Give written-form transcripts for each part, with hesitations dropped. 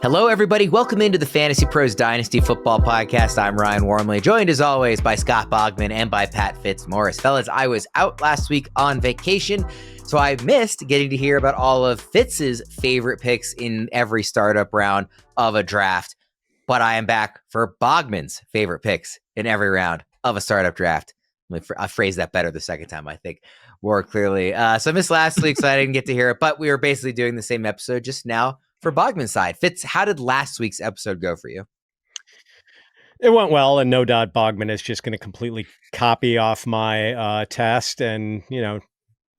Hello, everybody. Welcome into the Fantasy Pros Dynasty Football Podcast. I'm Ryan Wormeli, joined as always by Scott Bogman and by Pat Fitzmaurice. Fellas, I was out last week on vacation, so I missed getting to hear about all of Fitz's favorite picks in every startup round of a draft. But I am back for Bogman's favorite picks in every round of a startup draft. I phrased that better the second time, I think, more clearly. So I missed last week, so I didn't get to hear it. But we were basically doing the same episode just now for Bogman's side. Fitz, how did last week's episode go for you? It went well, and no doubt Bogman is just going to completely copy off my test and,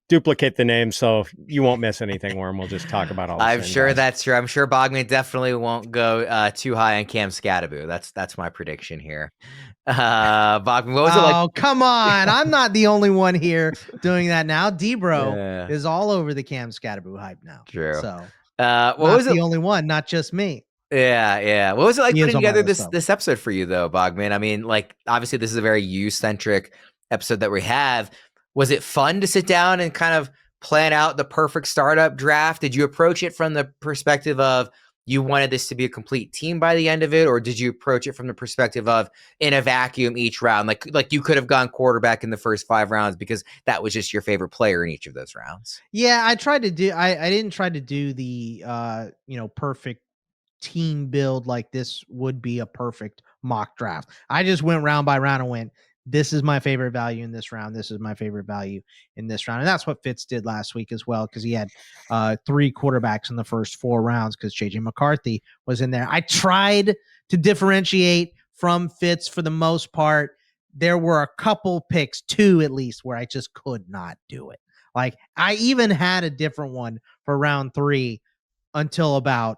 duplicate the name, so you won't miss anything, Worm. We'll just talk about all the I'm same sure guys. that's true. I'm sure Bogman definitely won't go too high on Cam Skattebo. That's my prediction here. Bogman, what was it like? Oh, come on. I'm not the only one here doing that now. D-Bro is all over the Cam Skattebo hype now. True. So what was the only one, not just me. Yeah. What was it like He putting is on my together list, this episode for you, though, Bogman? I mean, like, obviously this is a very you-centric episode that we have. Was it fun to sit down and kind of plan out the perfect startup draft? Did you approach it from the perspective of you wanted this to be a complete team by the end of it, or did you approach it from the perspective of in a vacuum each round? Like you could have gone quarterback in the first 5 rounds because that was just your favorite player in each of those rounds. Yeah, I tried to do I didn't try to do the perfect team build like this would be a perfect mock draft. I just went round by round and went, this is my favorite value in this round. This is my favorite value in this round. And that's what Fitz did last week as well, because he had 3 quarterbacks in the first 4 rounds because JJ McCarthy was in there. I tried to differentiate from Fitz for the most part. There were a couple picks, 2 at least, where I just could not do it. Like, I even had a different one for round 3 until about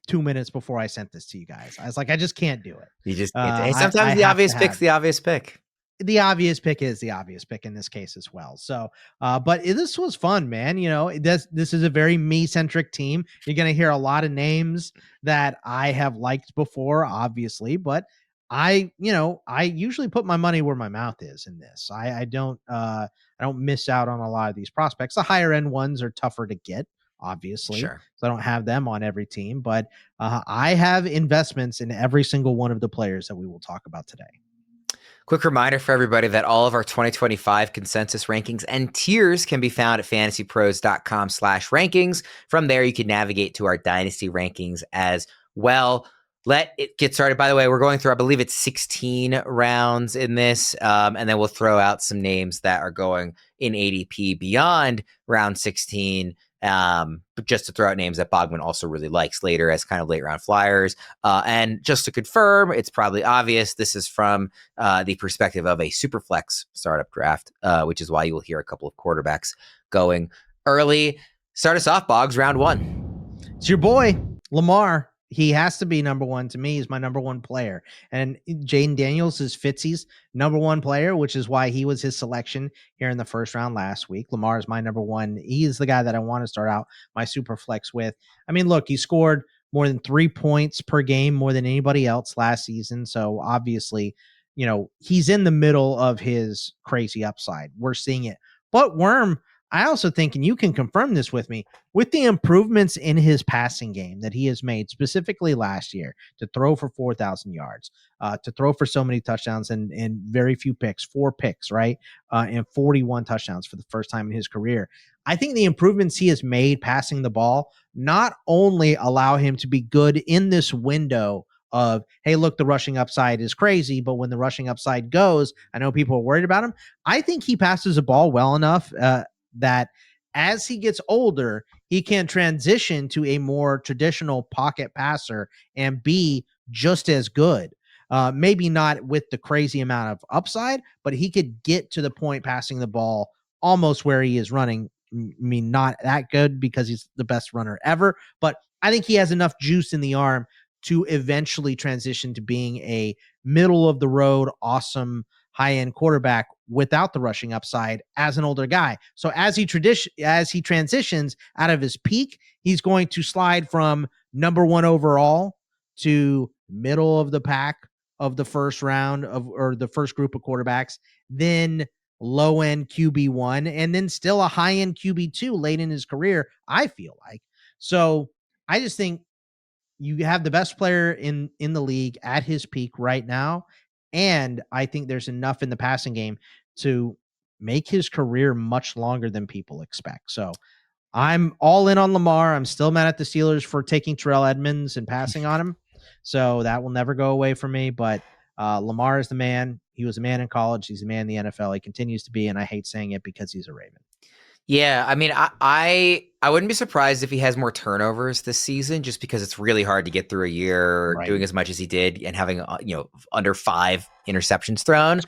2 minutes before I sent this to you guys. I was like, I just can't do it. You just can't. Sometimes the obvious pick's the obvious pick. The obvious pick is the obvious pick in this case as well. So, but this was fun, man. This is a very me-centric team. You're going to hear a lot of names that I have liked before, obviously, but I usually put my money where my mouth is in this. I don't miss out on a lot of these prospects. The higher end ones are tougher to get, obviously. Sure. So I don't have them on every team, but I have investments in every single one of the players that we will talk about today. Quick reminder for everybody that all of our 2025 consensus rankings and tiers can be found at fantasypros.com/rankings. From there, you can navigate to our dynasty rankings as well. Let it get started. By the way, we're going through, I believe it's 16 rounds in this, and then we'll throw out some names that are going in ADP beyond round 16. But just to throw out names that Bogman also really likes later as kind of late round flyers. And just to confirm, it's probably obvious this is from the perspective of a superflex startup draft, which is why you will hear a couple of quarterbacks going early. Start us off, Boggs, round 1. It's your boy, Lamar. He has to be number 1 to me. He's my number 1 player. And Jaden Daniels is Fitzy's number 1 player, which is why he was his selection here in the first round last week. Lamar is my number 1. He is the guy that I want to start out my super flex with. I mean, look, he scored more than 3 points per game, more than anybody else last season. So obviously, he's in the middle of his crazy upside. We're seeing it. But Worm, I also think, and you can confirm this with me, with the improvements in his passing game that he has made specifically last year to throw for 4,000 yards, to throw for so many touchdowns and very few picks, 4 picks, right? And 41 touchdowns for the first time in his career. I think the improvements he has made passing the ball not only allow him to be good in this window of, hey, look, the rushing upside is crazy, but when the rushing upside goes, I know people are worried about him. I think he passes the ball well enough that as he gets older, he can transition to a more traditional pocket passer and be just as good. Maybe not with the crazy amount of upside, but he could get to the point passing the ball almost where he is running. I mean, not that good because he's the best runner ever, but I think he has enough juice in the arm to eventually transition to being a middle of the road, awesome high-end quarterback without the rushing upside as an older guy. So as he transitions out of his peak, he's going to slide from number 1 overall to middle of the pack of the first round or the first group of quarterbacks, then low-end QB1, and then still a high-end QB2 late in his career, I feel like. So I just think you have the best player in the league at his peak right now, and I think there's enough in the passing game to make his career much longer than people expect. So I'm all in on Lamar. I'm still mad at the Steelers for taking Terrell Edmonds and passing on him. So that will never go away from me. But Lamar is the man. He was a man in college. He's a man in the NFL. He continues to be, and I hate saying it because he's a Raven. Yeah, I mean, I wouldn't be surprised if he has more turnovers this season, just because it's really hard to get through a year doing as much as he did and having under 5 interceptions thrown.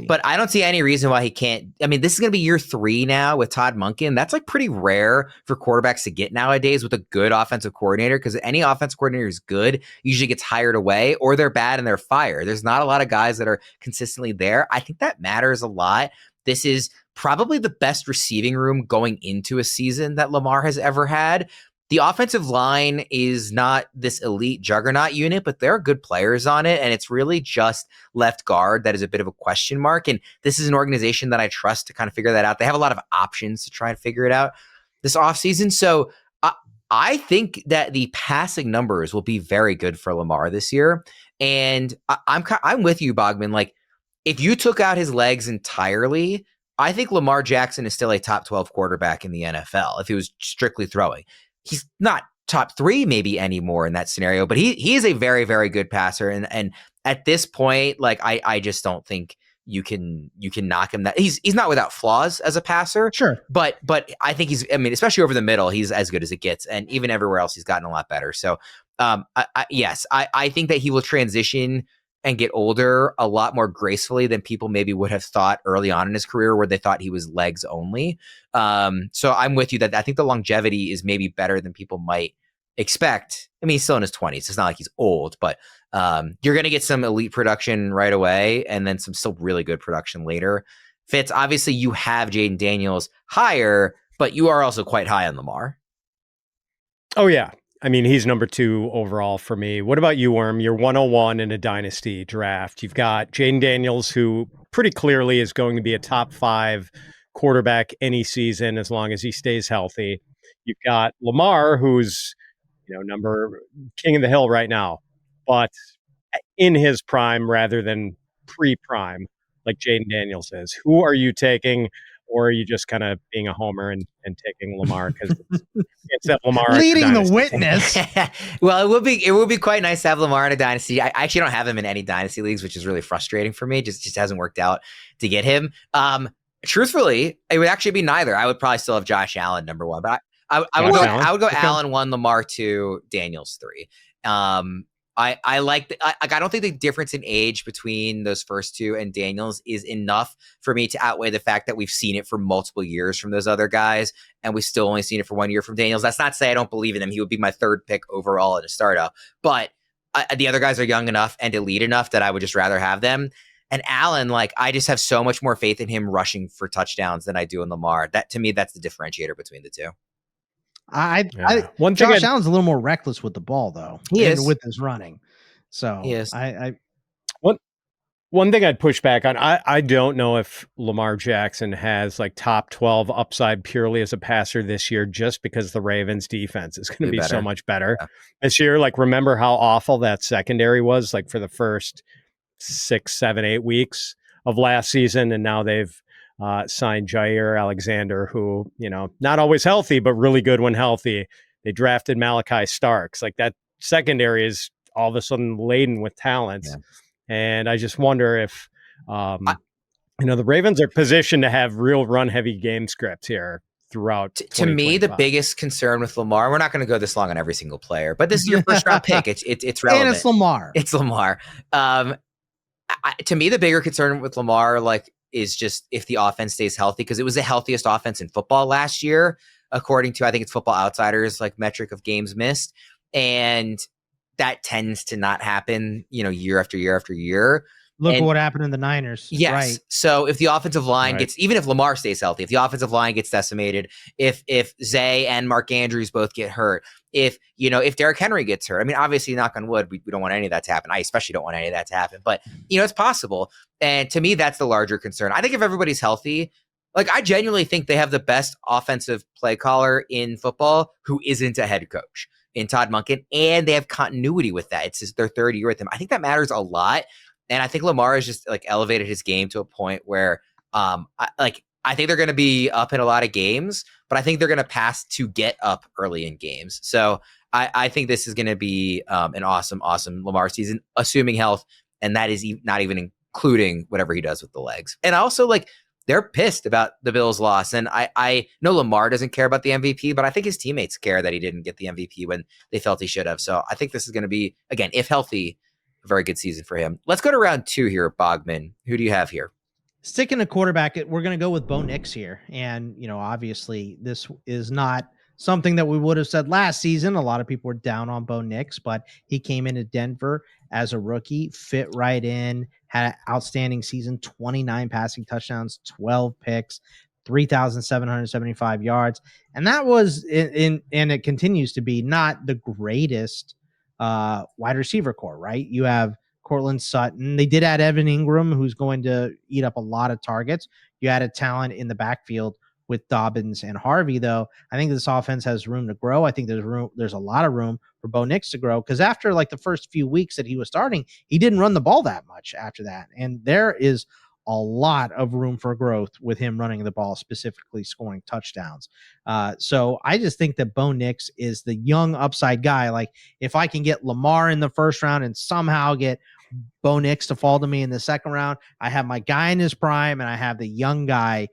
But I don't see any reason why he can't. I mean, this is going to be year 3 now with Todd Monken. That's like pretty rare for quarterbacks to get nowadays with a good offensive coordinator, because any offensive coordinator is good usually gets hired away, or they're bad and they're fired. There's not a lot of guys that are consistently there. I think that matters a lot. This is probably the best receiving room going into a season that Lamar has ever had. The offensive line is not this elite juggernaut unit, but there are good players on it, and it's really just left guard that is a bit of a question mark. And this is an organization that I trust to kind of figure that out. They have a lot of options to try and figure it out this offseason. So I think that the passing numbers will be very good for Lamar this year. And I'm with you, Bogman. Like, if you took out his legs entirely, I think Lamar Jackson is still a top 12 quarterback in the NFL if he was strictly throwing. He's not top 3 maybe anymore in that scenario, but he is a very, very good passer. And at this point, like, I just don't think you can knock him. That he's not without flaws as a passer. Sure. But I think especially over the middle, he's as good as it gets. And even everywhere else, he's gotten a lot better. So I think that he will transition and get older a lot more gracefully than people maybe would have thought early on in his career, where they thought he was legs only. So I'm with you that I think the longevity is maybe better than people might expect. I mean, he's still in his 20s. It's not like he's old, but you're going to get some elite production right away and then some still really good production later. Fitz, obviously you have Jaden Daniels higher, but you are also quite high on Lamar. Oh, yeah. I mean, he's number 2 overall for me. What about you, Worm? You're 101 in a Dynasty draft. You've got Jaden Daniels, who pretty clearly is going to be a top 5 quarterback any season as long as he stays healthy. You've got Lamar, who's number king of the hill right now, but in his prime rather than pre-prime, like Jaden Daniels is. Who are you taking? Or are you just kind of being a homer and taking Lamar because it's that Lamar leading the witness? Well, it would be quite nice to have Lamar in a dynasty. I actually don't have him in any dynasty leagues, which is really frustrating for me. Just hasn't worked out to get him. Truthfully, it would actually be neither. I would probably still have Josh Allen number 1, but I would go okay. Allen 1, Lamar 2, Daniels 3. I like I don't think the difference in age between those first 2 and Daniels is enough for me to outweigh the fact that we've seen it for multiple years from those other guys, and we've still only seen it for 1 year from Daniels. That's not to say I don't believe in him. He would be my 3rd pick overall in a startup, but the other guys are young enough and elite enough that I would just rather have them. And Allen, like, I just have so much more faith in him rushing for touchdowns than I do in Lamar. That, to me, that's the differentiator between the 2. Josh Allen's a little more reckless with the ball, though. He is with his running. So he is. One thing I'd push back on, I don't know if Lamar Jackson has like top 12 upside purely as a passer this year, just because the Ravens defense is going to be so much better this year. Like, remember how awful that secondary was, like, for the first 6, 7, 8 weeks of last season. And now they've signed Jair Alexander, who, not always healthy, but really good when healthy. They drafted Malachi Starks. Like, that secondary is all of a sudden laden with talent. Yeah. And I just wonder if, the Ravens are positioned to have real run-heavy game scripts here throughout. To me, the biggest concern with Lamar, we're not going to go this long on every single player, but this is your first-round pick. It's relevant. And it's Lamar. It's Lamar. To me, the bigger concern with Lamar, is just if the offense stays healthy, because it was the healthiest offense in football last year, according to, I think it's Football Outsiders, metric of games missed. And that tends to not happen, year after year after year. Look at what happened in the Niners. Yes. Right. So if the offensive line gets, even if Lamar stays healthy, if the offensive line gets decimated, if Zay and Mark Andrews both get hurt, if Derrick Henry gets hurt, I mean, obviously, knock on wood, we don't want any of that to happen. I especially don't want any of that to happen, but it's possible. And to me, that's the larger concern. I think if everybody's healthy, I genuinely think they have the best offensive play caller in football who isn't a head coach. in Todd Monken, and they have continuity with that. It's their third year with him. I think that matters a lot. And I think Lamar has just like elevated his game to a point where I think they're going to be up in a lot of games, but I think they're going to pass to get up early in games. So I think this is going to be an awesome Lamar season, assuming health, and that is not even including whatever he does with the legs. And also, like, they're pissed about the Bills' loss, and I know Lamar doesn't care about the MVP, but I think his teammates care that he didn't get the MVP when they felt he should have. So I think this is going to be, again, if healthy, a very good season for him. Let's go to round 2 here, Bogman. Who do you have here? Sticking to quarterback, we're going to go with Bo Nix here. And, obviously this is not something that we would have said last season. A lot of people were down on Bo Nix, but he came into Denver as a rookie, fit right in, had an outstanding season, 29 passing touchdowns, 12 picks, 3,775 yards. And that was and it continues to be not the greatest wide receiver core, right? You have Cortland Sutton. They did add Evan Ingram, who's going to eat up a lot of targets. You added talent in the backfield with Dobbins and Harvey, though. I think this offense has room to grow. I think there's a lot of room for Bo Nix to grow, because after like the first few weeks that he was starting, he didn't run the ball that much after that. And there is a lot of room for growth with him running the ball, specifically scoring touchdowns. So I just think that Bo Nix is the young upside guy. Like, if I can get Lamar in the first round and somehow get Bo Nix to fall to me in the second round, I have my guy in his prime and I have the young guy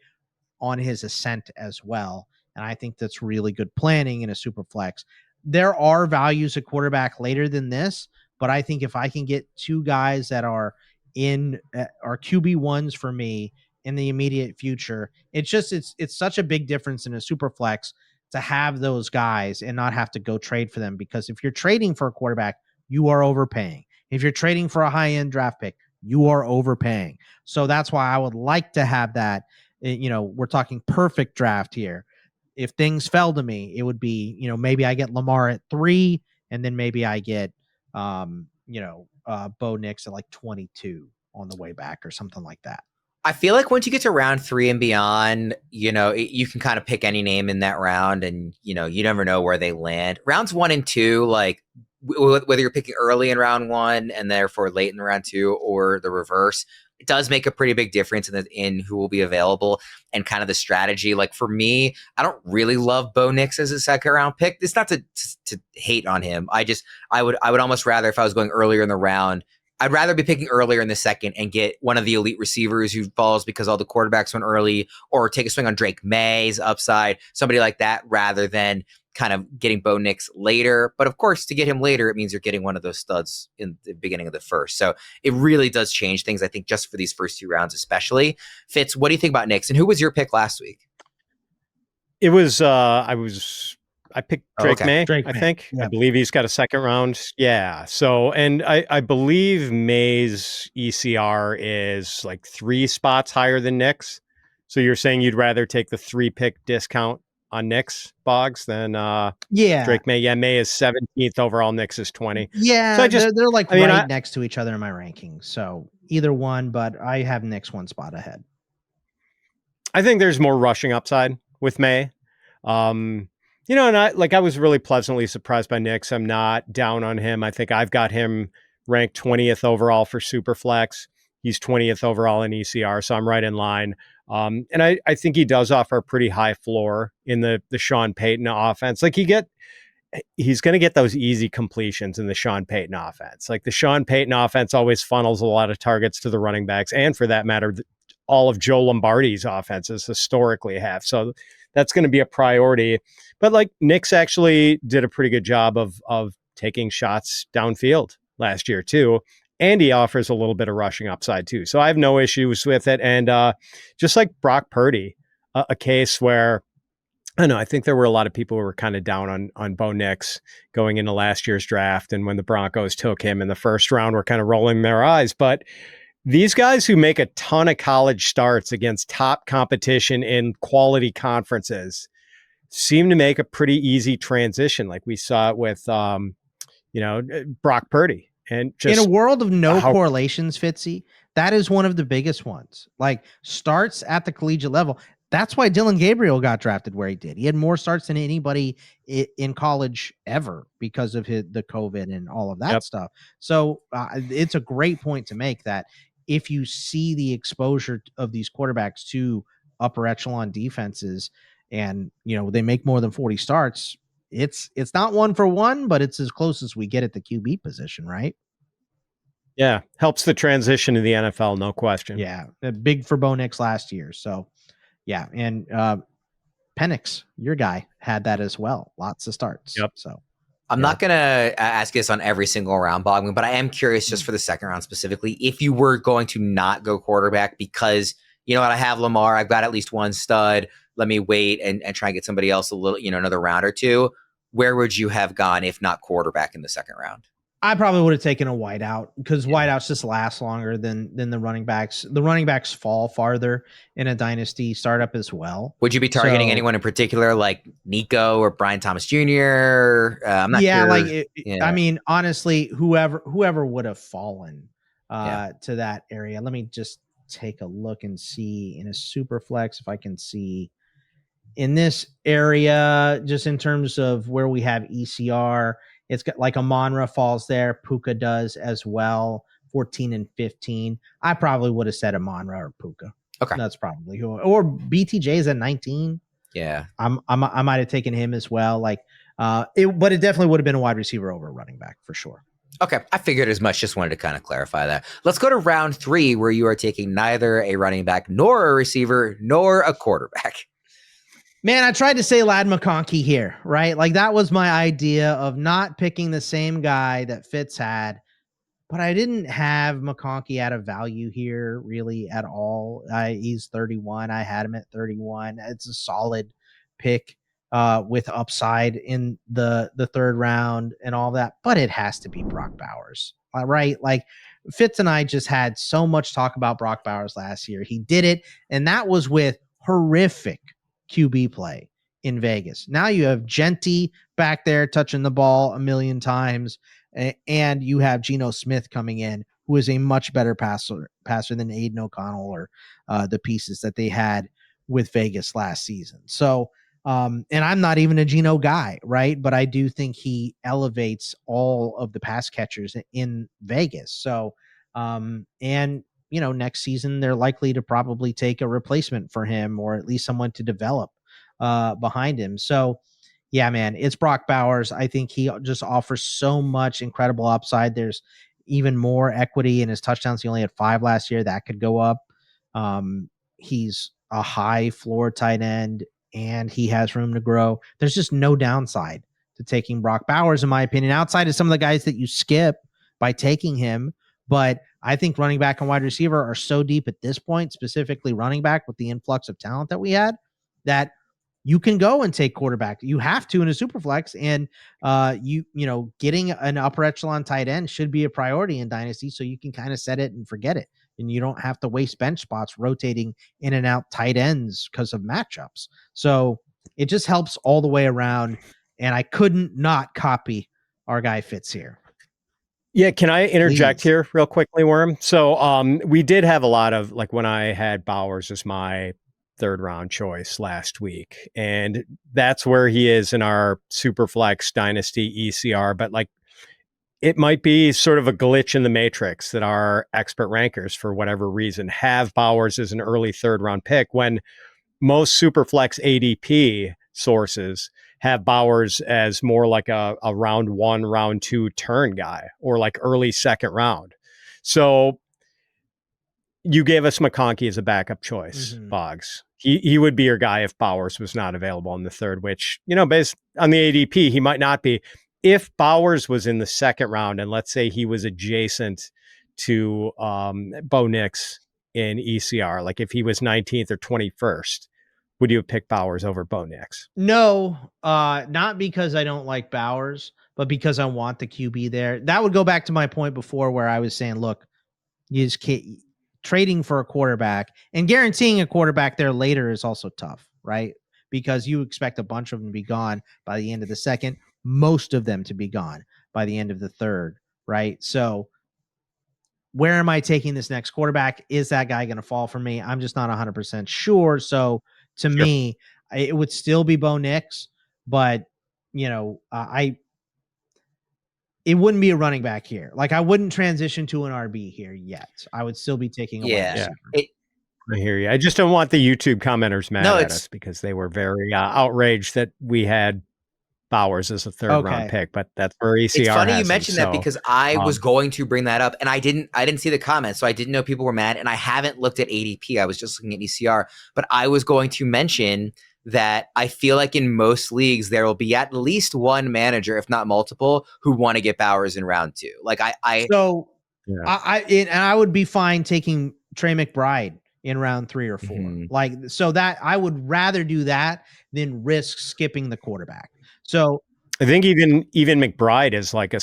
on his ascent as well. And I think that's really good planning in a super flex. There are values at quarterback later than this, but I think if I can get two guys that are in are QB1s for me in the immediate future, it's such a big difference in a super flex to have those guys and not have to go trade for them. Because if you're trading for a quarterback, you are overpaying. If you're trading for a high-end draft pick, you are overpaying. So that's why I would like to have that. We're talking perfect draft here. If things fell to me, it would be, maybe I get Lamar at 3, and then maybe I get, Bo Nix at like 22 on the way back or something like that. I feel like once you get to round 3 and beyond, you can kind of pick any name in that round, and, you never know where they land. Rounds 1 and 2, like, whether you're picking early in round 1 and therefore late in round 2 or the reverse, it does make a pretty big difference in who will be available and kind of the strategy. Like, for me, I don't really love Bo Nix as a second round pick. It's not to hate on him. I would almost rather, if I was going earlier in the round, I'd rather be picking earlier in the second and get one of the elite receivers who falls because all the quarterbacks went early, or take a swing on Drake May's upside, somebody like that, rather than kind of getting Bo Nix later. But of course, to get him later, it means you're getting one of those studs in the beginning of the first. So it really does change things, I think, just for these first 2 rounds especially. Fitz, what do you think about Nix? And who was your pick last week? It was I picked Drake May, I think. Yeah. I believe he's got a second round. Yeah. So, and I believe May's ECR is like 3 spots higher than Nix. So you're saying you'd rather take the 3-pick discount on Nix, Boggs, than Drake May. Yeah, May is 17th overall. Nix is 20. Yeah, so they're like next to each other in my rankings. So either one, but I have Nix 1 spot ahead. I think there's more rushing upside with May. And I was really pleasantly surprised by Nix. I'm not down on him. I think I've got him ranked 20th overall for Superflex. He's 20th overall in ECR, so I'm right in line. And I think he does offer a pretty high floor in the Sean Payton offense. Like, he's going to get those easy completions in the Sean Payton offense. Like, the Sean Payton offense always funnels a lot of targets to the running backs, and for that matter, all of Joe Lombardi's offenses historically have. So that's going to be a priority. But like, Nix actually did a pretty good job of taking shots downfield last year too. And he offers a little bit of rushing upside too. So I have no issues with it. And just like Brock Purdy, a case where, I don't know, I think there were a lot of people who were kind of down on Bo Nix going into last year's draft. And when the Broncos took him in the first round, were kind of rolling their eyes. But these guys who make a ton of college starts against top competition in quality conferences seem to make a pretty easy transition. Like we saw it with, Brock Purdy. And just in a world of no correlations, Fitzy, that is one of the biggest ones. Like, starts at the collegiate level. That's why Dylan Gabriel got drafted where he did. He had more starts than anybody in college ever because of the COVID and all of that stuff. So it's a great point to make that if you see the exposure of these quarterbacks to upper echelon defenses and, they make more than 40 starts, it's not 1-for-1, but it's as close as we get at the QB position, right? Yeah. Helps the transition to the NFL, no question. Yeah. Big for Bo Nix last year. So, yeah, and Penix, your guy, had that as well. Lots of starts. Yep. So I'm not going to ask this on every single round, Bogman, but I am curious just for the second round specifically, if you were going to not go quarterback because, you know what, I have Lamar, I've got at least one stud, let me wait and try and get somebody else a little, another round or two. Where would you have gone if not quarterback in the second round? I probably would have taken a wideout because wideouts just last longer than the running backs. The running backs fall farther in a dynasty startup as well. Would you be targeting anyone in particular, like Nico or Brian Thomas Jr.? I'm not sure. I mean, honestly, whoever would have fallen to that area. Let me just take a look and see in a super flex if I can see in this area, just in terms of where we have ECR. It's got like Amon-Ra falls there. Puka does as well. 14 and 15. I probably would have said Amon-Ra or Puka. Okay. That's probably who. Or BTJ's at 19. Yeah. I might have taken him as well. But it definitely would have been a wide receiver over a running back for sure. Okay. I figured as much. Just wanted to kind of clarify that. Let's go to round 3 where you are taking neither a running back nor a receiver nor a quarterback. Man, I tried to say Ladd McConkey here, right? Like that was my idea of not picking the same guy that Fitz had, but I didn't have McConkey at a value here really at all. He's 31. I had him at 31. It's a solid pick with upside in the third round and all that, but it has to be Brock Bowers, right? Like Fitz and I just had so much talk about Brock Bowers last year. He did it, and that was with horrific QB play in Vegas. Now you have Genty back there touching the ball a million times, and you have Geno Smith coming in, who is a much better passer than Aiden O'Connell or the pieces that they had with Vegas last season. So, and I'm not even a Geno guy, right? But I do think he elevates all of the pass catchers in Vegas. So, and next season, they're likely to probably take a replacement for him or at least someone to develop behind him. So, yeah, man, it's Brock Bowers. I think he just offers so much incredible upside. There's even more equity in his touchdowns. He only had 5 last year. That could go up. He's a high floor tight end, and he has room to grow. There's just no downside to taking Brock Bowers, in my opinion, outside of some of the guys that you skip by taking him. But I think running back and wide receiver are so deep at this point, specifically running back with the influx of talent that we had, that you can go and take quarterback. You have to in a super flex, and getting an upper echelon tight end should be a priority in Dynasty, so you can kind of set it and forget it, and you don't have to waste bench spots rotating in and out tight ends because of matchups. So it just helps all the way around, and I couldn't not copy our guy Fitz here. Yeah, can I interject here real quickly, Worm? So we did have a lot of, like, when I had Bowers as my third round choice last week, and that's where he is in our Superflex Dynasty ECR. But like, it might be sort of a glitch in the matrix that our expert rankers, for whatever reason, have Bowers as an early third round pick when most Superflex ADP sources have Bowers as more like a round 1, round 2 turn guy, or like early second round. So you gave us McConkey as a backup choice, Boggs. He would be your guy if Bowers was not available in the third, which, based on the ADP, he might not be. If Bowers was in the second round, and let's say he was adjacent to Bo Nix in ECR, like if he was 19th or 21st, would you have picked Bowers over Bo Nix? No, not because I don't like Bowers, but because I want the QB there. That would go back to my point before where I was saying, look, you just can't, trading for a quarterback and guaranteeing a quarterback there later is also tough, right? Because you expect a bunch of them to be gone by the end of the second, most of them to be gone by the end of the third, right? So where am I taking this next quarterback? Is that guy going to fall for me? I'm just not 100% sure. So to me, it would still be Bo Nix, but it wouldn't be a running back here. Like I wouldn't transition to an RB here yet. I would still be taking a wide receiver. I hear you. I just don't want the YouTube commenters mad at us because they were very outraged that we had Bowers as a third round pick, but that's where ECR. It's funny has you mentioned that because I was going to bring that up and I didn't see the comments, so I didn't know people were mad, and I haven't looked at ADP. I was just looking at ECR, but I was going to mention that I feel like in most leagues there will be at least one manager, if not multiple, who want to get Bowers in round 2. Like I would be fine taking Trey McBride in round 3 or 4. Mm-hmm. Like, so that I would rather do that than risk skipping the quarterback. So I think even McBride is like a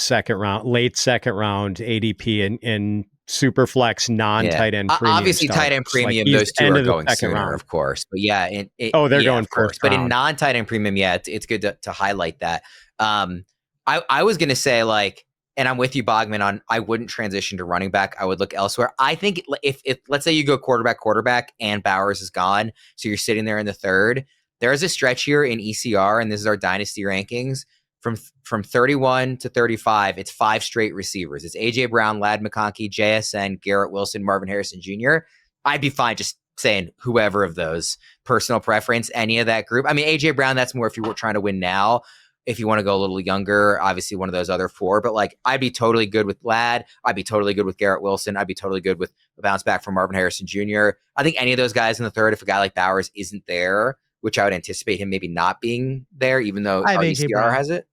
late second round ADP in super flex non-tight end premium. Obviously starts. Tight end premium, like those two are going sooner, round. Of course. But yeah, they're going first. But in non-tight end premium, it's good to highlight that. I was gonna say, like, and I'm with you, Bogman, on I wouldn't transition to running back. I would look elsewhere. I think if let's say you go quarterback and Bowers is gone, so you're sitting there in the third, there is a stretch here in ECR, and this is our dynasty rankings, from 31 to 35, it's 5 straight receivers. It's A.J. Brown, Ladd McConkey, JSN, Garrett Wilson, Marvin Harrison Jr. I'd be fine just saying whoever of those, personal preference, any of that group. I mean, A.J. Brown, that's more if you were trying to win now. If you want to go a little younger, obviously one of those other 4. But like, I'd be totally good with Ladd. I'd be totally good with Garrett Wilson. I'd be totally good with a bounce back from Marvin Harrison Jr. I think any of those guys in the third, if a guy like Bowers isn't there, which I would anticipate him maybe not being there, even though our ECR has it.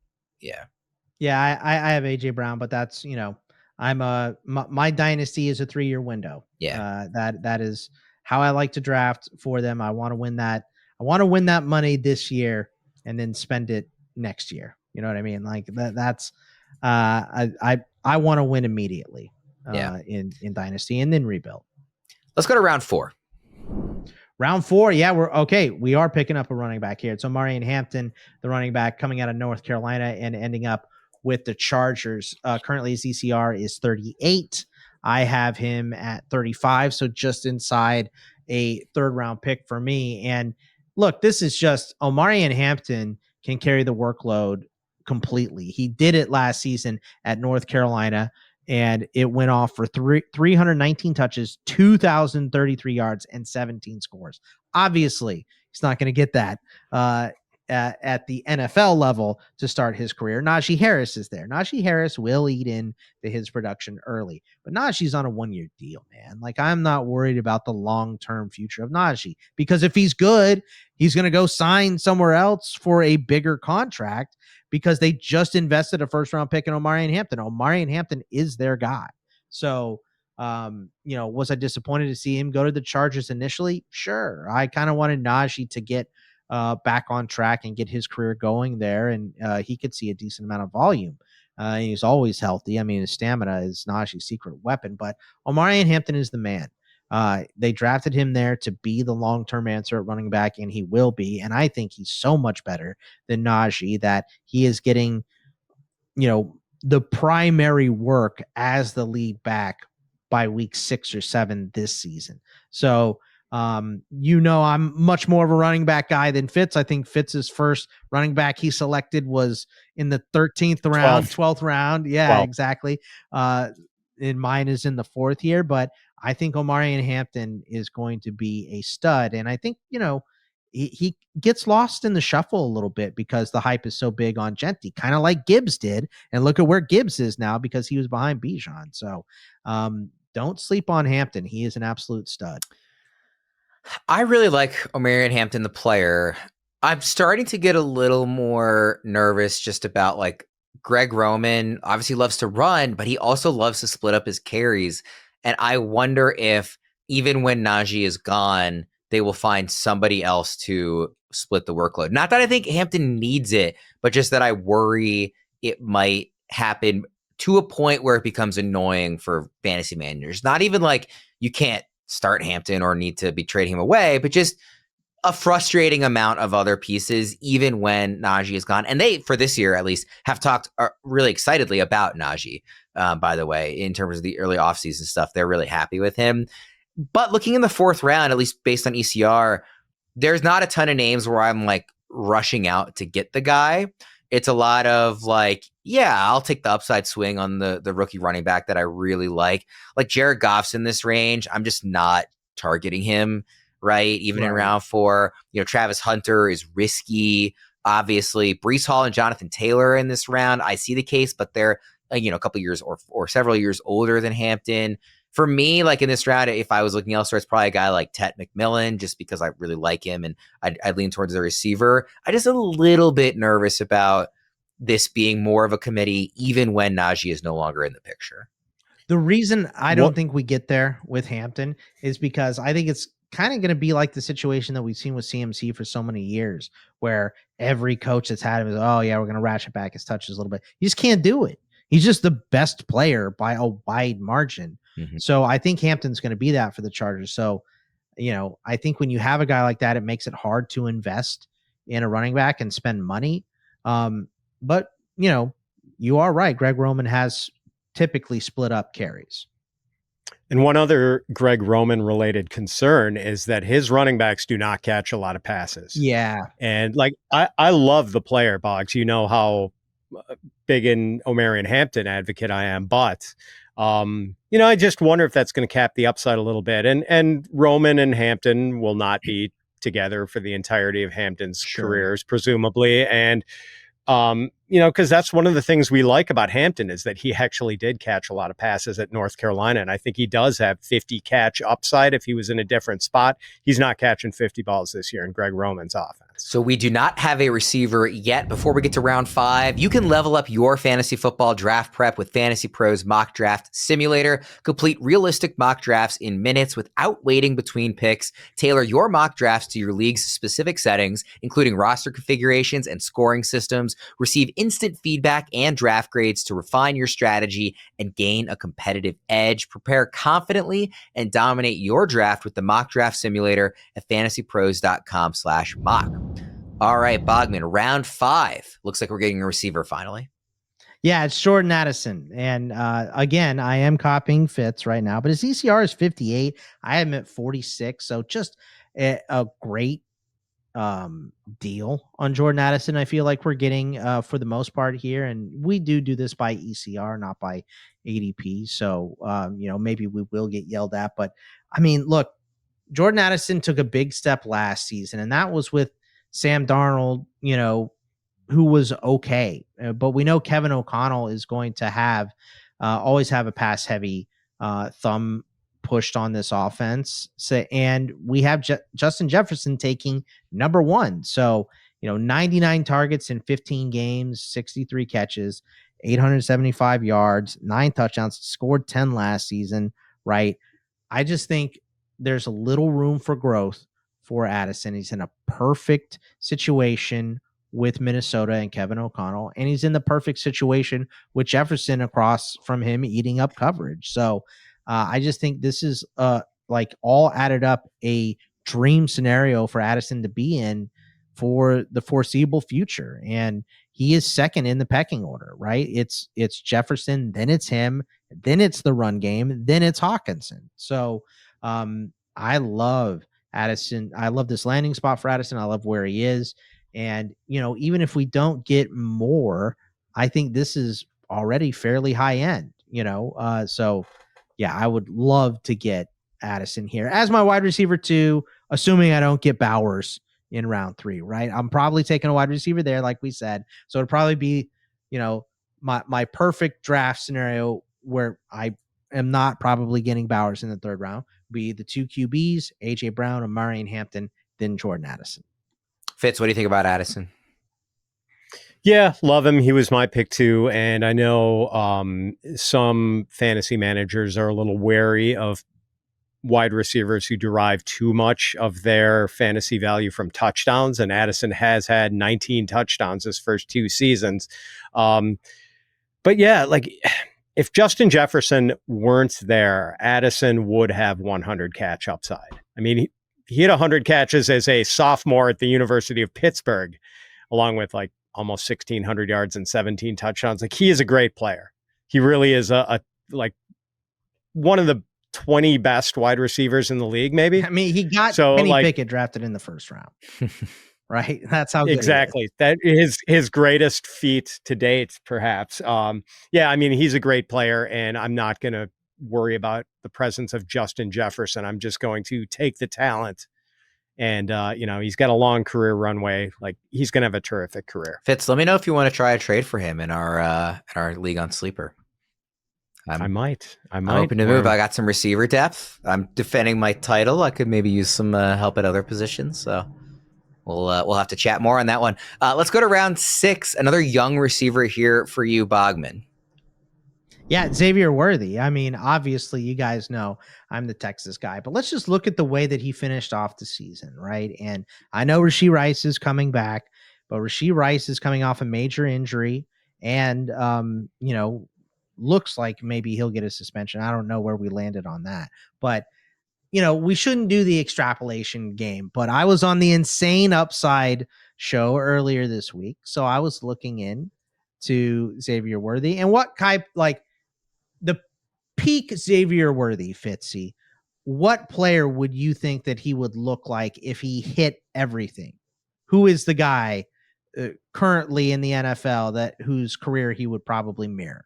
Yeah, I have AJ Brown, but that's, my dynasty is a 3-year window. Yeah. That is how I like to draft for them. I want to win that. I want to win that money this year and then spend it next year. You know what I mean? Like that's I want to win immediately in dynasty and then rebuild. Let's go to round 4. Round 4, yeah, we are picking up a running back here. It's Omarion Hampton, the running back coming out of North Carolina and ending up with the Chargers. Currently his ECR is 38. I have him at 35, so just inside a third round pick for me. And look, this is just Omarion Hampton can carry the workload completely. He did it last season at North Carolina, and it went off for 319 touches, 2,033 yards, and 17 scores. Obviously, he's not going to get that at the NFL level to start his career. Najee Harris is there. Najee Harris will eat into his production early, but Najee's on a 1-year deal, man. Like, I'm not worried about the long-term future of Najee, because if he's good, he's going to go sign somewhere else for a bigger contract, because they just invested a first-round pick in Omarion Hampton. Omarion Hampton is their guy. So, was I disappointed to see him go to the Chargers initially? Sure. I kind of wanted Najee to get back on track and get his career going there, and he could see a decent amount of volume. He's always healthy. I mean, his stamina is Najee's secret weapon, but Omarion Hampton is the man. They drafted him there to be the long-term answer at running back, and he will be. And I think he's so much better than Najee that he is getting, the primary work as the lead back by week 6 or 7 this season. So, I'm much more of a running back guy than Fitz. I think Fitz's first running back he selected was in the 13th round, 12th round. Yeah, 12. Exactly. And mine is in the 4th year, but I think Omarion Hampton is going to be a stud. And I think, he gets lost in the shuffle a little bit because the hype is so big on Gentry, kind of like Gibbs did. And look at where Gibbs is now because he was behind Bijan. So don't sleep on Hampton. He is an absolute stud. I really like Omarion Hampton, the player. I'm starting to get a little more nervous just about, like, Greg Roman obviously loves to run, but he also loves to split up his carries. And I wonder if even when Najee is gone, they will find somebody else to split the workload. Not that I think Hampton needs it, but just that I worry it might happen to a point where it becomes annoying for fantasy managers. Not even like you can't start Hampton or need to be trading him away, but just a frustrating amount of other pieces, even when Najee is gone. And they, for this year at least, have talked really excitedly about Najee, by the way, in terms of the early offseason stuff. They're really happy with him. But looking in the 4th round, at least based on ECR, there's not a ton of names where I'm like rushing out to get the guy. It's a lot of like, yeah, I'll take the upside swing on the rookie running back that I really like. Like Jared Goff's in this range. I'm just not targeting him, right? Even in round 4, Travis Hunter is risky. Obviously, Breece Hall and Jonathan Taylor in this round. I see the case, but they're a couple years or several years older than Hampton. For me, like in this round, if I was looking elsewhere, it's probably a guy like Tet McMillan, just because I really like him and I'd lean towards the receiver. I just a little bit nervous about this being more of a committee, even when Najee is no longer in the picture. The reason I don't think we get there with Hampton is because I think it's kind of going to be like the situation that we've seen with CMC for so many years, where every coach that's had him is, oh yeah, we're going to ratchet back his touches a little bit. You just can't do it. He's just the best player by a wide margin. Mm-hmm. So I think Hampton's going to be that for the Chargers. So, I think when you have a guy like that, it makes it hard to invest in a running back and spend money. But, you are right. Greg Roman has typically split up carries. And one other Greg Roman related concern is that his running backs do not catch a lot of passes. Yeah. And like, I love the player, Boggs. You know how big an Omarion Hampton advocate I am, but I just wonder if that's going to cap the upside a little bit. And Roman and Hampton will not be together for the entirety of Hampton's careers, presumably. And because that's one of the things we like about Hampton is that he actually did catch a lot of passes at North Carolina. And I think he does have 50 catch upside if he was in a different spot. He's not catching 50 balls this year in Greg Roman's offense. So we do not have a receiver yet. Before we get to round 5, you can level up your fantasy football draft prep with FantasyPros Mock Draft Simulator. Complete realistic mock drafts in minutes without waiting between picks. Tailor your mock drafts to your league's specific settings, including roster configurations and scoring systems. Receive instant feedback and draft grades to refine your strategy and gain a competitive edge. Prepare confidently and dominate your draft with the Mock Draft Simulator at fantasypros.com/mock. All right, Bogman, round 5. Looks like we're getting a receiver finally. Yeah, it's Jordan Addison. And again, I am copying Fitz right now, but his ECR is 58. I am at 46. So just a great deal on Jordan Addison. I feel like we're getting for the most part here, and we do this by ECR, not by ADP. So maybe we will get yelled at, but I mean, look, Jordan Addison took a big step last season, and that was with Sam Darnold, who was okay. But we know Kevin O'Connell is going to have always have a pass heavy thumb pushed on this offense. So, and we have Justin Jefferson taking number 1. So, 99 targets in 15 games, 63 catches, 875 yards, 9 touchdowns, scored 10 last season, right? I just think there's a little room for growth for Addison. He's in a perfect situation with Minnesota and Kevin O'Connell, and he's in the perfect situation with Jefferson across from him eating up coverage. So I just think this is like all added up a dream scenario for Addison to be in for the foreseeable future. And he is second in the pecking order, right? It's Jefferson, then it's him, then it's the run game, then it's Hawkinson. So I love Addison. I love this landing spot for Addison. I love where he is. And, even if we don't get more, I think this is already fairly high end, so yeah, I would love to get Addison here as my wide receiver 2, assuming I don't get Bowers in round 3, right? I'm probably taking a wide receiver there, like we said. So it'd probably be, my perfect draft scenario where I am not probably getting Bowers in the 3rd round, be the 2 QBs, AJ Brown, Omarion Hampton, then Jordan Addison. Fitz, what do you think about Addison? Yeah, love him. He was my pick too. And I know some fantasy managers are a little wary of wide receivers who derive too much of their fantasy value from touchdowns. And Addison has had 19 touchdowns his first 2 seasons. But yeah, like if Justin Jefferson weren't there, Addison would have 100 catch upside. I mean, he had 100 catches as a sophomore at the University of Pittsburgh, along with like almost 1,600 yards and 17 touchdowns. Like, he is a great player. He really is a like one of the 20 best wide receivers in the league, maybe. I mean, he got Kenny Pickett drafted in the first round. Right? That's how good exactly. That is his greatest feat to date, perhaps. Yeah, I mean, he's a great player, and I'm not going to worry about the presence of Justin Jefferson. I'm just going to take the talent. And, he's got a long career runway. Like, he's going to have a terrific career. Fitz, let me know if you want to try a trade for him in our league on Sleeper. I might. I'm open to move. I got some receiver depth. I'm defending my title. I could maybe use some help at other positions. So we'll have to chat more on that one. Let's go to round 6. Another young receiver here for you, Bogman. Yeah, Xavier Worthy. I mean, obviously, you guys know I'm the Texas guy, but let's just look at the way that he finished off the season, right? And I know Rashee Rice is coming back, but Rashee Rice is coming off a major injury and, looks like maybe he'll get a suspension. I don't know where we landed on that, but we shouldn't do the extrapolation game, but I was on the insane upside show earlier this week. So I was looking in to Xavier Worthy and what type, like the peak Xavier Worthy, Fitzy, what player would you think that he would look like if he hit everything? Who is the guy currently in the NFL whose career he would probably mirror?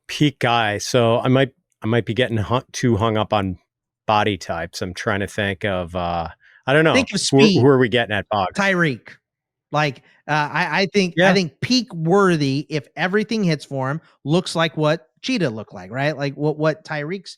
Peak guy. So I might be getting too hung up on body types. I'm trying to think of, I don't know. Think of speed. Who are we getting at, Bog? Tyreek. Like, I think peak Worthy, if everything hits for him, looks like what Cheetah looked like, right? Like what Tyreek's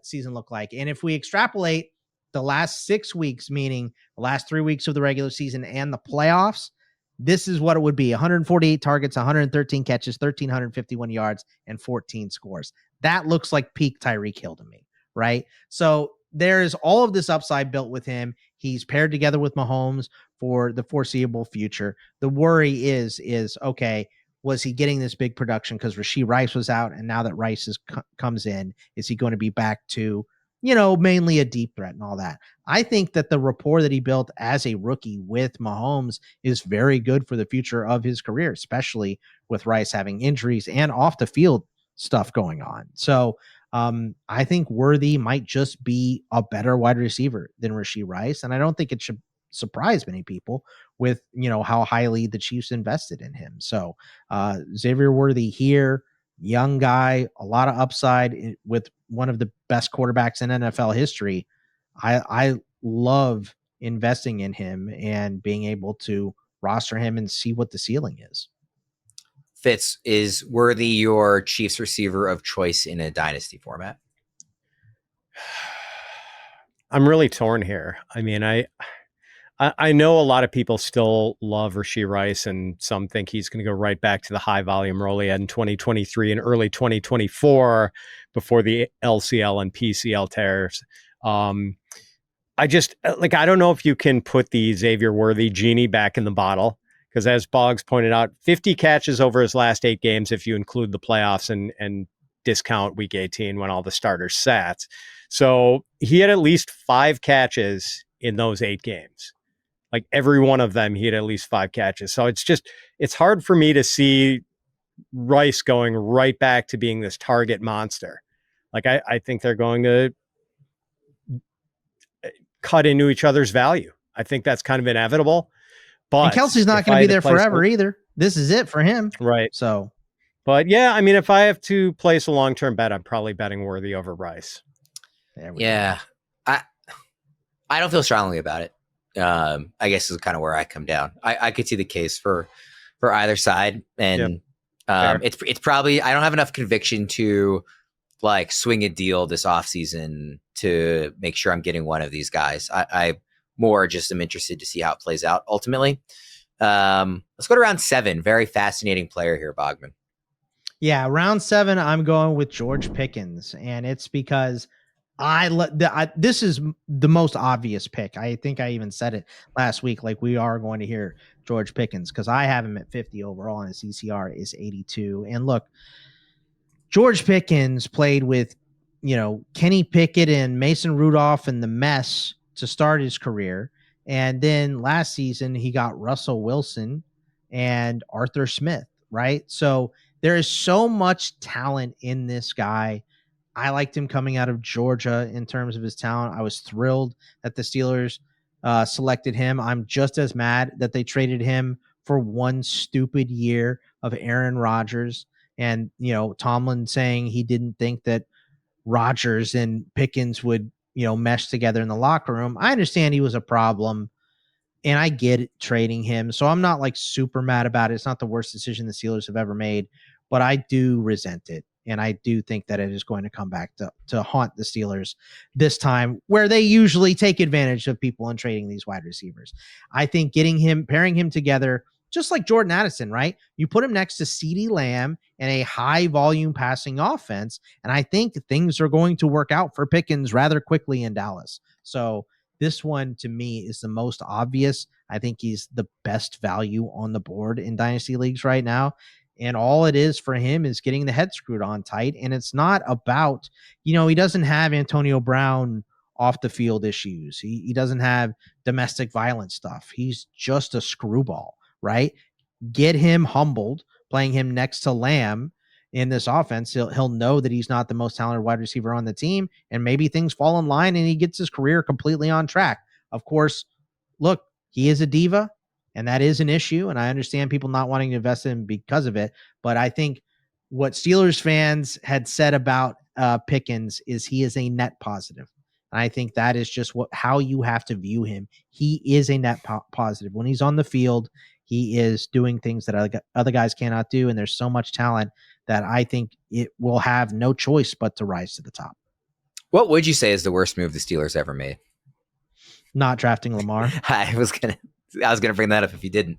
season looked like. And if we extrapolate the last 6 weeks, meaning the last 3 weeks of the regular season and the playoffs, this is what it would be: 148 targets, 113 catches, 1,351 yards, and 14 scores. That looks like peak Tyreek Hill to me, right? So there is all of this upside built with him. He's paired together with Mahomes for the foreseeable future. The worry is okay, was he getting this big production because Rashee Rice was out, and now that Rice comes in, is he going to be back to, mainly a deep threat and all that? I think that the rapport that he built as a rookie with Mahomes is very good for the future of his career, especially with Rice having injuries and off the field stuff going on. So I think Worthy might just be a better wide receiver than Rashee Rice. And I don't think it should surprise many people with, how highly the Chiefs invested in him. So Xavier Worthy here, young guy, a lot of upside with one of the best quarterbacks in NFL history. I love investing in him and being able to roster him and see what the ceiling is. Fitz, is Worthy your Chiefs receiver of choice in a dynasty format? I'm really torn here. I mean, I know a lot of people still love Rashee Rice, and some think he's going to go right back to the high volume role he had in 2023 and early 2024 before the LCL and PCL tears. I don't know if you can put the Xavier Worthy genie back in the bottle, because as Boggs pointed out, 50 catches over his last 8 games, if you include the playoffs and discount week 18 when all the starters sat. So he had at least 5 catches in those 8 games. Like every one of them, he had at least 5 catches. So it's hard for me to see Rice going right back to being this target monster. Like I think they're going to cut into each other's value. I think that's kind of inevitable. But and Kelsey's not going to be there forever either. This is it for him. Right. So, but yeah, I mean, if I have to place a long-term bet, I'm probably betting Worthy over Rice. Yeah. I don't feel strongly about it. I guess is kind of where I come down. I could see the case for either side. And it's probably, I don't have enough conviction to like swing a deal this offseason to make sure I'm getting one of these guys. I more just am interested to see how it plays out ultimately. Let's go to round 7. Very fascinating player here, Bogman. Yeah, round 7, I'm going with George Pickens, and it's because this is the most obvious pick. I think I even said it last week. Like, we are going to hear George Pickens because I have him at 50 overall, and his ECR is 82. And look, George Pickens played with, Kenny Pickett and Mason Rudolph and the mess to start his career. And then last season, he got Russell Wilson and Arthur Smith, right? So there is so much talent in this guy. I liked him coming out of Georgia in terms of his talent. I was thrilled that the Steelers selected him. I'm just as mad that they traded him for one stupid year of Aaron Rodgers. And, Tomlin saying he didn't think that Rodgers and Pickens would, mesh together in the locker room. I understand he was a problem, and I get it, trading him. So I'm not like super mad about it. It's not the worst decision the Steelers have ever made, but I do resent it. And I do think that it is going to come back to haunt the Steelers this time, where they usually take advantage of people in trading these wide receivers. I think pairing him together, just like Jordan Addison, right? You put him next to CeeDee Lamb and a high volume passing offense, and I think things are going to work out for Pickens rather quickly in Dallas. So this one to me is the most obvious. I think he's the best value on the board in dynasty leagues right now. And all it is for him is getting the head screwed on tight. And it's not about, he doesn't have Antonio Brown off the field issues. He doesn't have domestic violence stuff. He's just a screwball, right? Get him humbled, playing him next to Lamb in this offense. He'll know that he's not the most talented wide receiver on the team, and maybe things fall in line and he gets his career completely on track. Of course, look, he is a diva, and that is an issue, and I understand people not wanting to invest in him because of it, but I think what Steelers fans had said about Pickens is he is a net positive. And I think that is just how you have to view him. He is a net positive. When he's on the field, he is doing things that other guys cannot do, and there's so much talent that I think it will have no choice but to rise to the top. What would you say is the worst move the Steelers ever made? Not drafting Lamar. I was gonna bring that up if you didn't.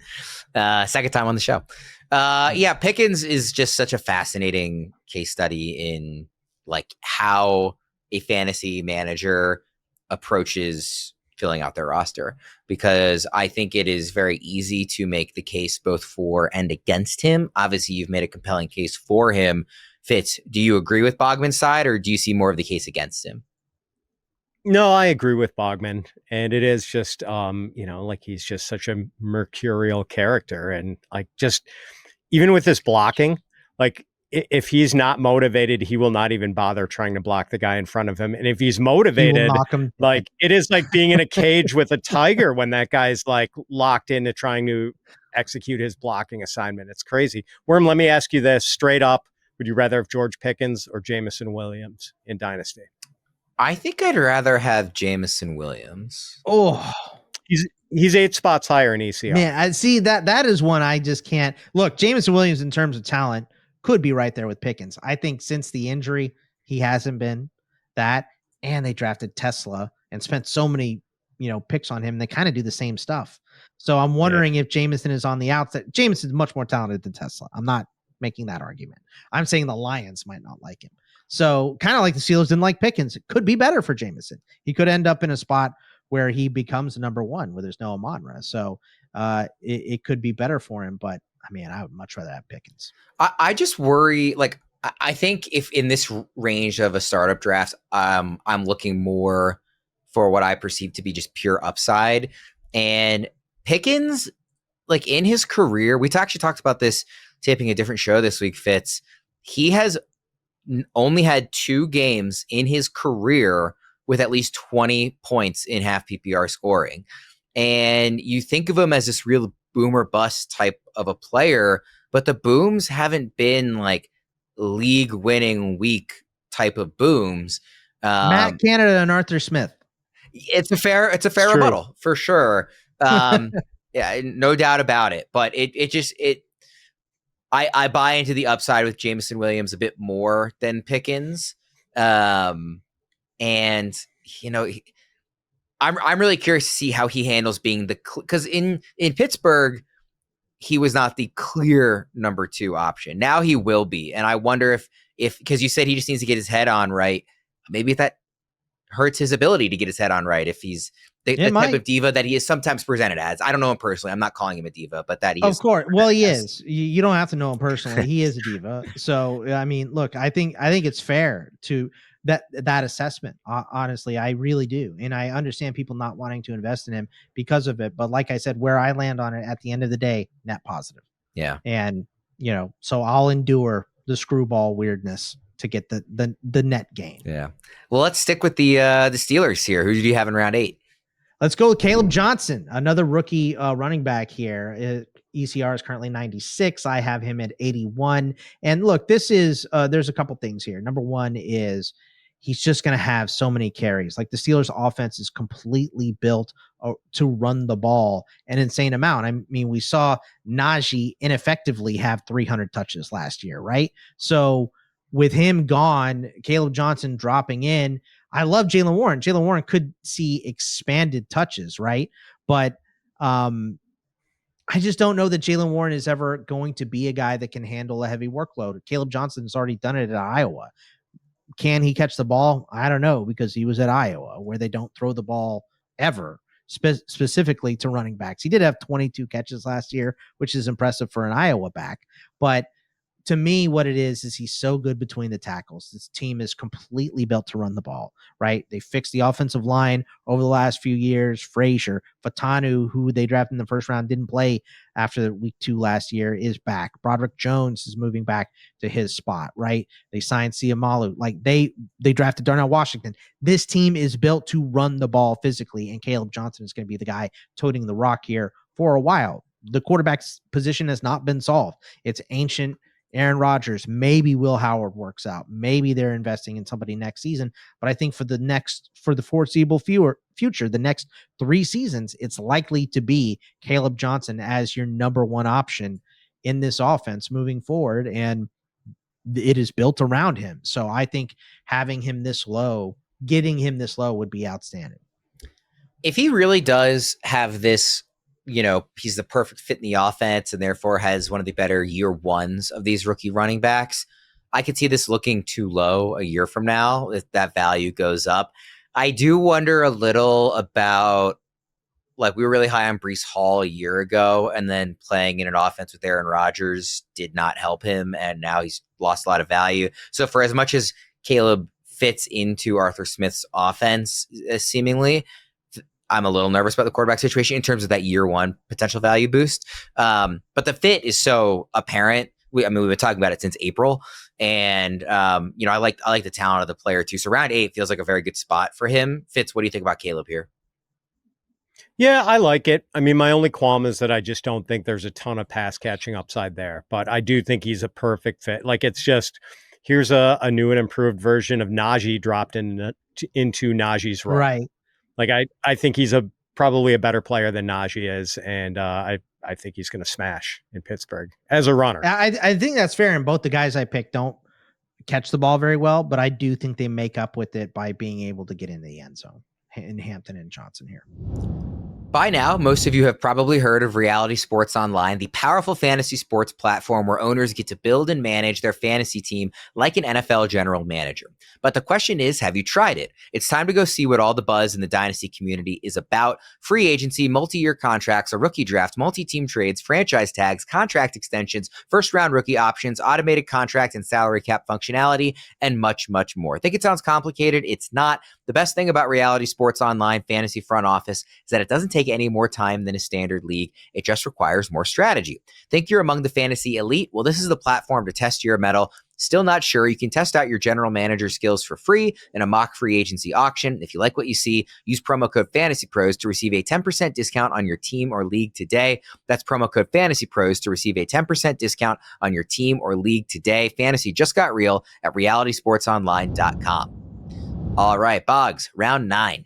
Second time on the show. Yeah, Pickens is just such a fascinating case study in like how a fantasy manager approaches filling out their roster, because I think it is very easy to make the case both for and against him. Obviously, you've made a compelling case for him. Fitz, do you agree with Bogman's side, or do you see more of the case against him? No, I agree with Bogman, and it is just, like he's just such a mercurial character, and like just even with his blocking, like if he's not motivated, he will not even bother trying to block the guy in front of him. And if he's motivated, like it is like being in a cage with a tiger when that guy's like locked into trying to execute his blocking assignment. It's crazy. Worm, let me ask you this straight up. Would you rather have George Pickens or Jameson Williams in Dynasty? I think I'd rather have Jameson Williams. Oh, he's 8 spots higher in ECR. Man, I see that is one I just can't look. Jameson Williams in terms of talent could be right there with Pickens. I think since the injury, he hasn't been that. And they drafted Tesla and spent so many, picks on him. They kind of do the same stuff. So I'm wondering if Jameson is on the outside. Jameson's much more talented than Tesla. I'm not making that argument. I'm saying the Lions might not like him. So kind of like the Steelers didn't like Pickens. It could be better for Jameson. He could end up in a spot where he becomes number one, where there's no Amon-Ra. So it could be better for him. But I would much rather have Pickens. I just worry, like, I think if in this range of a startup draft, I'm looking more for what I perceive to be just pure upside. And Pickens, like in his career, we actually talked about this taping a different show this week, Fitz. He has only had 2 games in his career with at least 20 points in half PPR scoring. And you think of him as this real boomer bust type of a player, but the booms haven't been like league winning week type of booms. Matt Canada and Arthur Smith. It's a fair rebuttal for sure. Yeah, no doubt about it. But I buy into the upside with Jameson Williams a bit more than Pickens. And I'm really curious to see how he handles being because in Pittsburgh, he was not the clear number 2 option. Now he will be. And I wonder if because you said he just needs to get his head on right, maybe that hurts his ability to get his head on right if he's the type of diva that he is sometimes presented as. I don't know him personally. I'm not calling him a diva, but that he is. Of course. Well, he is. You don't have to know him personally. He is a diva. So, look, I think it's fair to that assessment. Honestly, I really do. And I understand people not wanting to invest in him because of it. But like I said, where I land on it at the end of the day, net positive. Yeah. And, so I'll endure the screwball weirdness to get the net gain. Yeah. Well, let's stick with the Steelers here. Who did you have in round 8? Let's go with Kaleb Johnson, another rookie running back here. ECR is currently 96. I have him at 81. And look, this is there's a couple things here. Number one is he's just going to have so many carries. Like the Steelers offense is completely built to run the ball an insane amount. I mean, we saw Najee ineffectively have 300 touches last year, right? So with him gone, Kaleb Johnson dropping in, I love Jaylen Warren. Jaylen Warren could see expanded touches, right? But I just don't know that Jaylen Warren is ever going to be a guy that can handle a heavy workload. Kaleb Johnson's already done it at Iowa. Can he catch the ball? I don't know, because he was at Iowa where they don't throw the ball ever, specifically to running backs. He did have 22 catches last year, which is impressive for an Iowa back. But to me, what it is he's so good between the tackles. This team is completely built to run the ball, right? They fixed the offensive line over the last few years. Frazier, Fatanu, who they drafted in the first round, didn't play after week 2 last year, is back. Broderick Jones is moving back to his spot, right? They signed Siamalu. Like they drafted Darnell Washington. This team is built to run the ball physically, and Kaleb Johnson is going to be the guy toting the rock here for a while. The quarterback's position has not been solved. It's ancient. Aaron Rodgers, maybe Will Howard works out. Maybe they're investing in somebody next season. But I think for the foreseeable future, the next 3 seasons, it's likely to be Kaleb Johnson as your number 1 option in this offense moving forward. And it is built around him. So I think having him this low, getting him this low would be outstanding. If he really does have this, he's the perfect fit in the offense and therefore has one of the better year ones of these rookie running backs, I could see this looking too low a year from now if that value goes up. I do wonder a little about, like, we were really high on Breece Hall a year ago, and then playing in an offense with Aaron Rodgers did not help him, and now he's lost a lot of value. So for as much as Kaleb fits into Arthur Smith's offense, seemingly, I'm a little nervous about the quarterback situation in terms of that year 1 potential value boost. But the fit is so apparent. We've been talking about it since April, and I like the talent of the player too. So round 8 feels like a very good spot for him. Fitz, what do you think about Kaleb here? Yeah, I like it. I mean, my only qualm is that I just don't think there's a ton of pass catching upside there, but I do think he's a perfect fit. Like, it's just, here's a new and improved version of Najee dropped into Najee's role. Right. Like, I think he's probably a better player than Najee is, and I think he's going to smash in Pittsburgh as a runner. I think that's fair, and both the guys I picked don't catch the ball very well, but I do think they make up with it by being able to get in the end zone, in Hampton and Johnson here. By now, most of you have probably heard of Reality Sports Online, the powerful fantasy sports platform where owners get to build and manage their fantasy team like an NFL general manager. But the question is, have you tried it? It's time to go see what all the buzz in the Dynasty community is about. Free agency, multi-year contracts, a rookie draft, multi-team trades, franchise tags, contract extensions, first-round rookie options, automated contract and salary cap functionality, and much, much more. Think it sounds complicated? It's not. The best thing about Reality Sports Online Fantasy Front Office is that it doesn't take any more time than a standard league. It just requires more strategy. Think you're among the fantasy elite? Well, this is the platform to test your mettle. Still not sure? You can test out your general manager skills for free in a mock free agency auction. If you like what you see, use promo code FantasyPros to receive a 10% discount on your team or league today. That's promo code FantasyPros to receive a 10% discount on your team or league today. Fantasy just got real at realitysportsonline.com. All right, Boggs, round 9.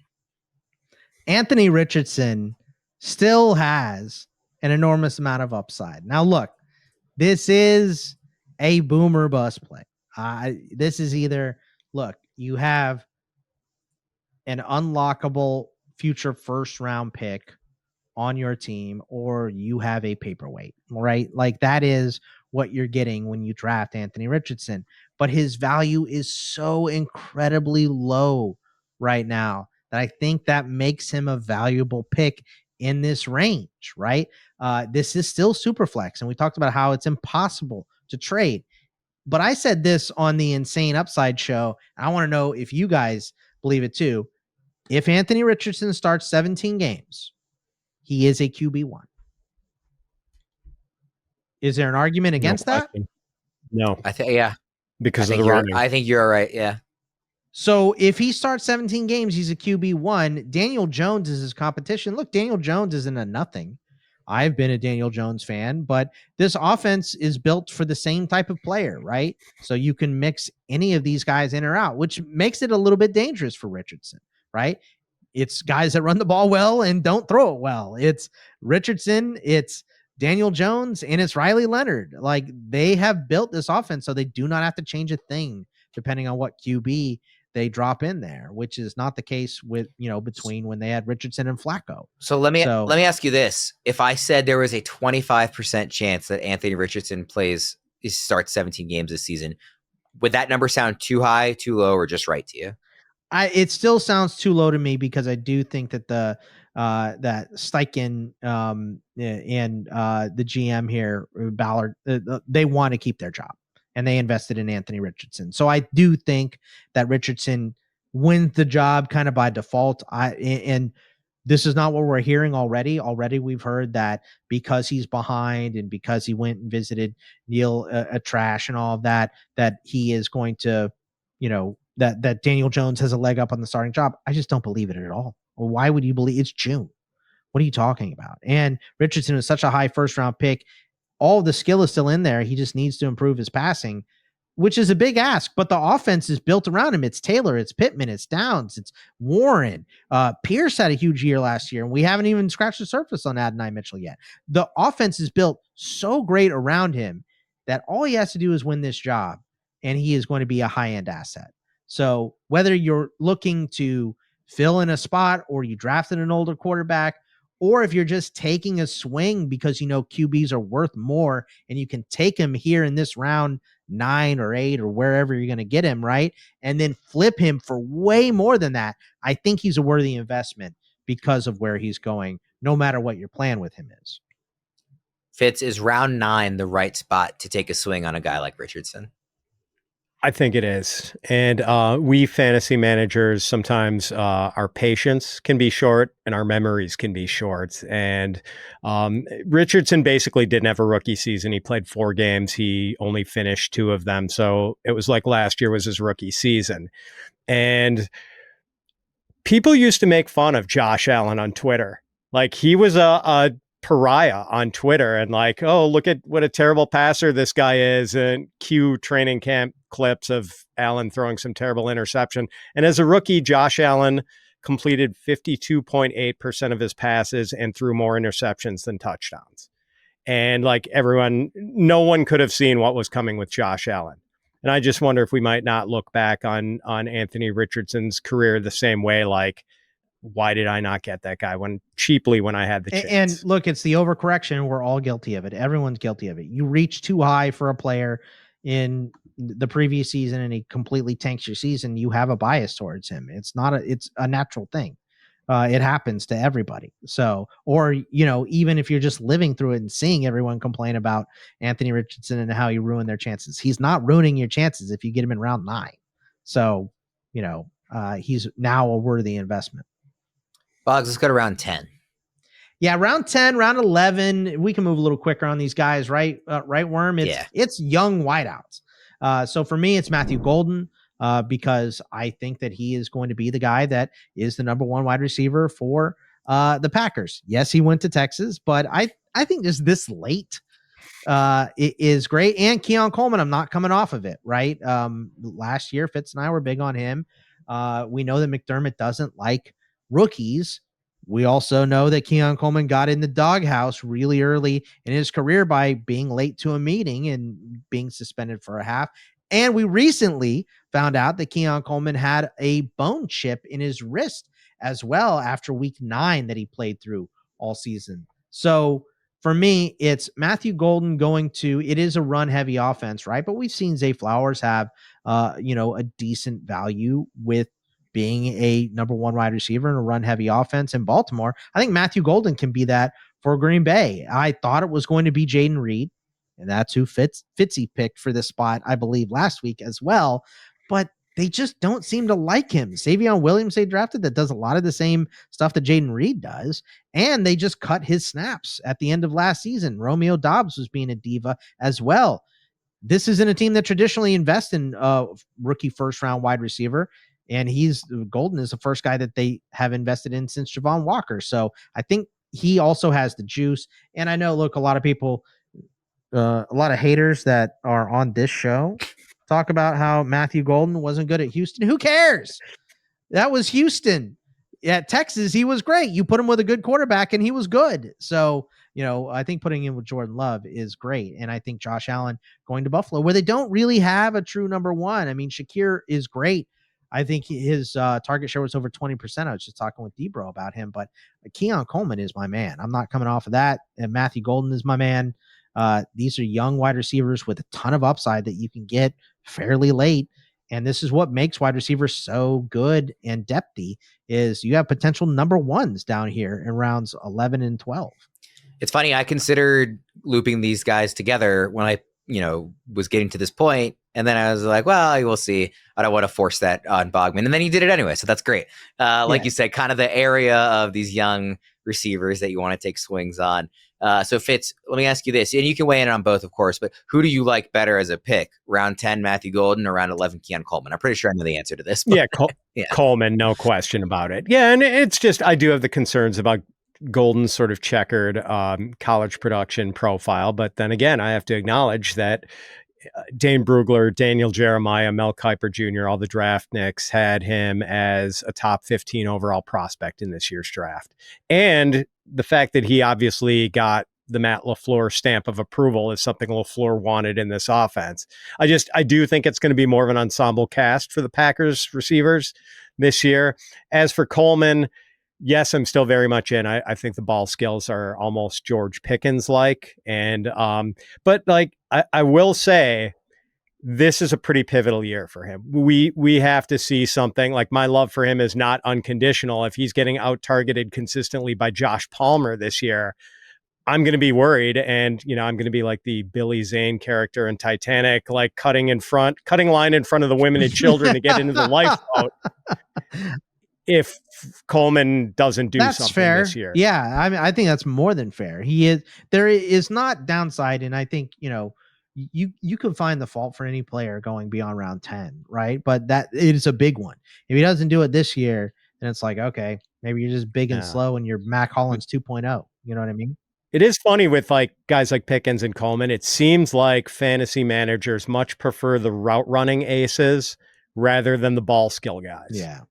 Anthony Richardson still has an enormous amount of upside. Now, look, this is a boomer bust play. This is either, look, you have an unlockable future first round pick on your team, or you have a paperweight, right? Like, that is what you're getting when you draft Anthony Richardson. But his value is so incredibly low right now that I think that makes him a valuable pick in this range, right? This is still superflex, and we talked about how it's impossible to trade. But I said this on the Insane Upside show. I want to know if you guys believe it too. If Anthony Richardson starts 17 games, he is a QB1. Is there an argument against that? No. I think, yeah. because of the running. I think you're right. Yeah. So if he starts 17 games, he's a QB1. Daniel Jones is his competition. Look, Daniel Jones isn't a nothing. I've been a Daniel Jones fan, but this offense is built for the same type of player, right? So you can mix any of these guys in or out, which makes it a little bit dangerous for Richardson, right? It's guys that run the ball well and don't throw it well. It's Richardson, it's Daniel Jones, and it's Riley Leonard. Like, they have built this offense so they do not have to change a thing depending on what QB they drop in there, which is not the case with, between when they had Richardson and Flacco. So let me ask you this. If I said there was a 25% chance that Anthony Richardson starts 17 games this season, would that number sound too high, too low, or just right to you? It still sounds too low to me, because I do think that that Steichen and the GM here, Ballard, they want to keep their job, and they invested in Anthony Richardson. So I do think that Richardson wins the job kind of by default. And this is not what we're hearing already. Already we've heard that because he's behind and because he went and visited Neil Trash and all of that, that he is going to, that Daniel Jones has a leg up on the starting job. I just don't believe it at all. Well, why would you believe? It's June. What are you talking about? And Richardson is such a high first round pick. All of the skill is still in there. He just needs to improve his passing, which is a big ask, but the offense is built around him. It's Taylor, it's Pittman, it's Downs, it's Warren. Pierce had a huge year last year, and we haven't even scratched the surface on Adonai Mitchell yet. The offense is built so great around him that all he has to do is win this job, and he is going to be a high-end asset. So whether you're looking to fill in a spot, or you drafted an older quarterback, or if you're just taking a swing because QBs are worth more and you can take him here in this round 9 or 8 or wherever you're going to get him, right? And then flip him for way more than that, I think he's a worthy investment because of where he's going, no matter what your plan with him is. Fitz, is round 9 the right spot to take a swing on a guy like Richardson? I think it is. And we fantasy managers, sometimes our patience can be short and our memories can be short. And Richardson basically didn't have a rookie season. He played 4 games. He only finished 2 of them. So it was like last year was his rookie season. And people used to make fun of Josh Allen on Twitter. Like, he was a pariah on Twitter, and like, oh, look at what a terrible passer this guy is, and cue training camp clips of Allen throwing some terrible interception. And as a rookie, Josh Allen completed 52.8% of his passes and threw more interceptions than touchdowns. And like no one could have seen what was coming with Josh Allen. And I just wonder if we might not look back on Anthony Richardson's career the same way, like, why did I not get that guy when I had the chance? And look, it's the overcorrection. We're all guilty of it. Everyone's guilty of it. You reach too high for a player in the previous season and he completely tanks your season. You have a bias towards him. It's a natural thing. It happens to everybody. So, or, even if you're just living through it and seeing everyone complain about Anthony Richardson and how he ruined their chances, he's not ruining your chances if you get him in round 9. So, he's now a worthy investment. Boggs, let's go to round 10. Yeah, round 10, round 11, we can move a little quicker on these guys, right? Right, Worm? It's young wideouts. So for me, it's Matthew Golden, because I think that he is going to be the guy that is the number 1 wide receiver for the Packers. Yes, he went to Texas, but I think just this late it is great. And Keon Coleman, I'm not coming off of it, right? Last year, Fitz and I were big on him. We know that McDermott doesn't like rookies. We also know that Keon Coleman got in the doghouse really early in his career by being late to a meeting and being suspended for a half. And we recently found out that Keon Coleman had a bone chip in his wrist as well after week 9 that he played through all season. So for me, it's Matthew Golden it is a run heavy offense, right? But we've seen Zay Flowers have, a decent value with being a number 1 wide receiver in a run heavy offense in Baltimore. I think Matthew Golden can be that for Green Bay. I thought it was going to be Jaden Reed, and that's who Fitzy picked for this spot, I believe, last week as well. But they just don't seem to like him. Savion Williams they drafted that does a lot of the same stuff that Jaden Reed does, and they just cut his snaps at the end of last season. Romeo Doubs was being a diva as well. this isn't a team that traditionally invests in rookie first round wide receiver. And Golden is the first guy that they have invested in since Javon Walker. So I think he also has the juice. And I know, look, a lot of people, a lot of haters that are on this show talk about how Matthew Golden wasn't good at Houston. Who cares? That was Houston. At Texas, he was great. You put him with a good quarterback and he was good. So, I think putting him with Jordan Love is great. And I think Josh Allen going to Buffalo, where they don't really have a true number one. I mean, Shakir is great. I think his target share was over 20%. I was just talking with Debro about him, but Keon Coleman is my man. I'm not coming off of that. And Matthew Golden is my man. These are young wide receivers with a ton of upside that you can get fairly late. And this is what makes wide receivers so good and depthy is you have potential number ones down here in rounds 11 and 12. It's funny. I considered looping these guys together when I, was getting to this point. And then I was like, well, we'll see. I don't want to force that on Bogman. And then he did it anyway. So that's great. Like you said, kind of the area of these young receivers that you want to take swings on. So Fitz, let me ask you this, and you can weigh in on both, of course, but who do you like better as a pick? Round 10, Matthew Golden, or round 11, Keon Coleman? I'm pretty sure I know the answer to this. But, Coleman, no question about it. Yeah, and it's just, I do have the concerns about Golden's sort of checkered college production profile, but then again, I have to acknowledge that Dane Brugler, Daniel Jeremiah, Mel Kiper Jr., all the draft nicks had him as a top 15 overall prospect in this year's draft. And the fact that he obviously got the Matt LaFleur stamp of approval is something LaFleur wanted in this offense. I do think it's going to be more of an ensemble cast for the Packers receivers this year. As for Coleman, yes, I'm still very much in. I think the ball skills are almost George Pickens like. And, but like, I will say this is a pretty pivotal year for him. We have to see something. Like, my love for him is not unconditional. If he's getting out targeted consistently by Josh Palmer this year, I'm going to be worried. And, I'm going to be like the Billy Zane character in Titanic, like cutting line in front of the women and children to get into the lifeboat. If Coleman doesn't do something fair. This year. Yeah. I mean, I think that's more than fair. There is not downside. And I think, you can find the fault for any player going beyond round 10, right? But that it is a big one. If he doesn't do it this year, then it's like, okay, maybe you're just big and slow and you're Mac Hollins 2.0. You know what I mean? It is funny with like guys like Pickens and Coleman. It seems like fantasy managers much prefer the route running aces rather than the ball skill guys. Yeah.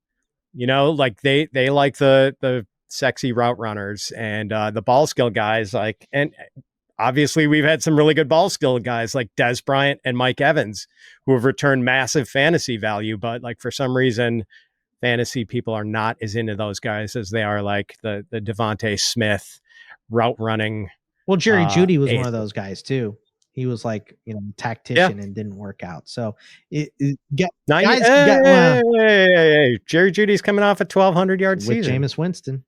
Like they like the sexy route runners and the ball skill guys, like, and obviously we've had some really good ball skill guys like Des Bryant and Mike Evans who have returned massive fantasy value, but like for some reason fantasy people are not as into those guys as they are like the Devontae Smith route running. Well, Jerry Jeudy was one of those guys too. He was like, tactician and didn't work out. So Jerry Jeudy's coming off a 1,200-yard season with Jameis Winston,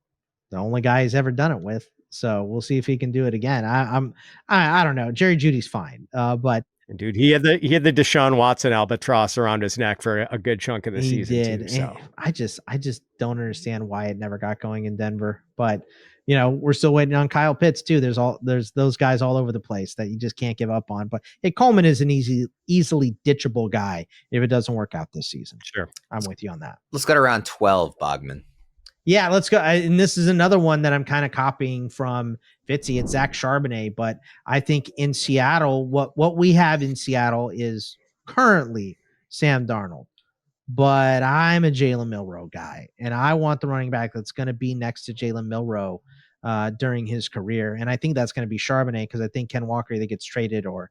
the only guy he's ever done it with. So we'll see if he can do it again. I don't know. Jerry Jeudy's fine, but dude, he had the Deshaun Watson albatross around his neck for a good chunk of the season. He did. Too, so I just don't understand why it never got going in Denver, but. We're still waiting on Kyle Pitts too. There's those guys all over the place that you just can't give up on. But hey, Coleman is an easily ditchable guy if it doesn't work out this season. Sure. I'm with you on that. Let's go to round 12, Bogman. Yeah, let's go. And this is another one that I'm kind of copying from Fitzy. It's Zach Charbonnet, but I think in Seattle, what we have in Seattle is currently Sam Darnold. But I'm a Jalen Milroe guy, and I want the running back that's going to be next to Jalen Milroe during his career. And I think that's going to be Charbonnet because I think Ken Walker either gets traded or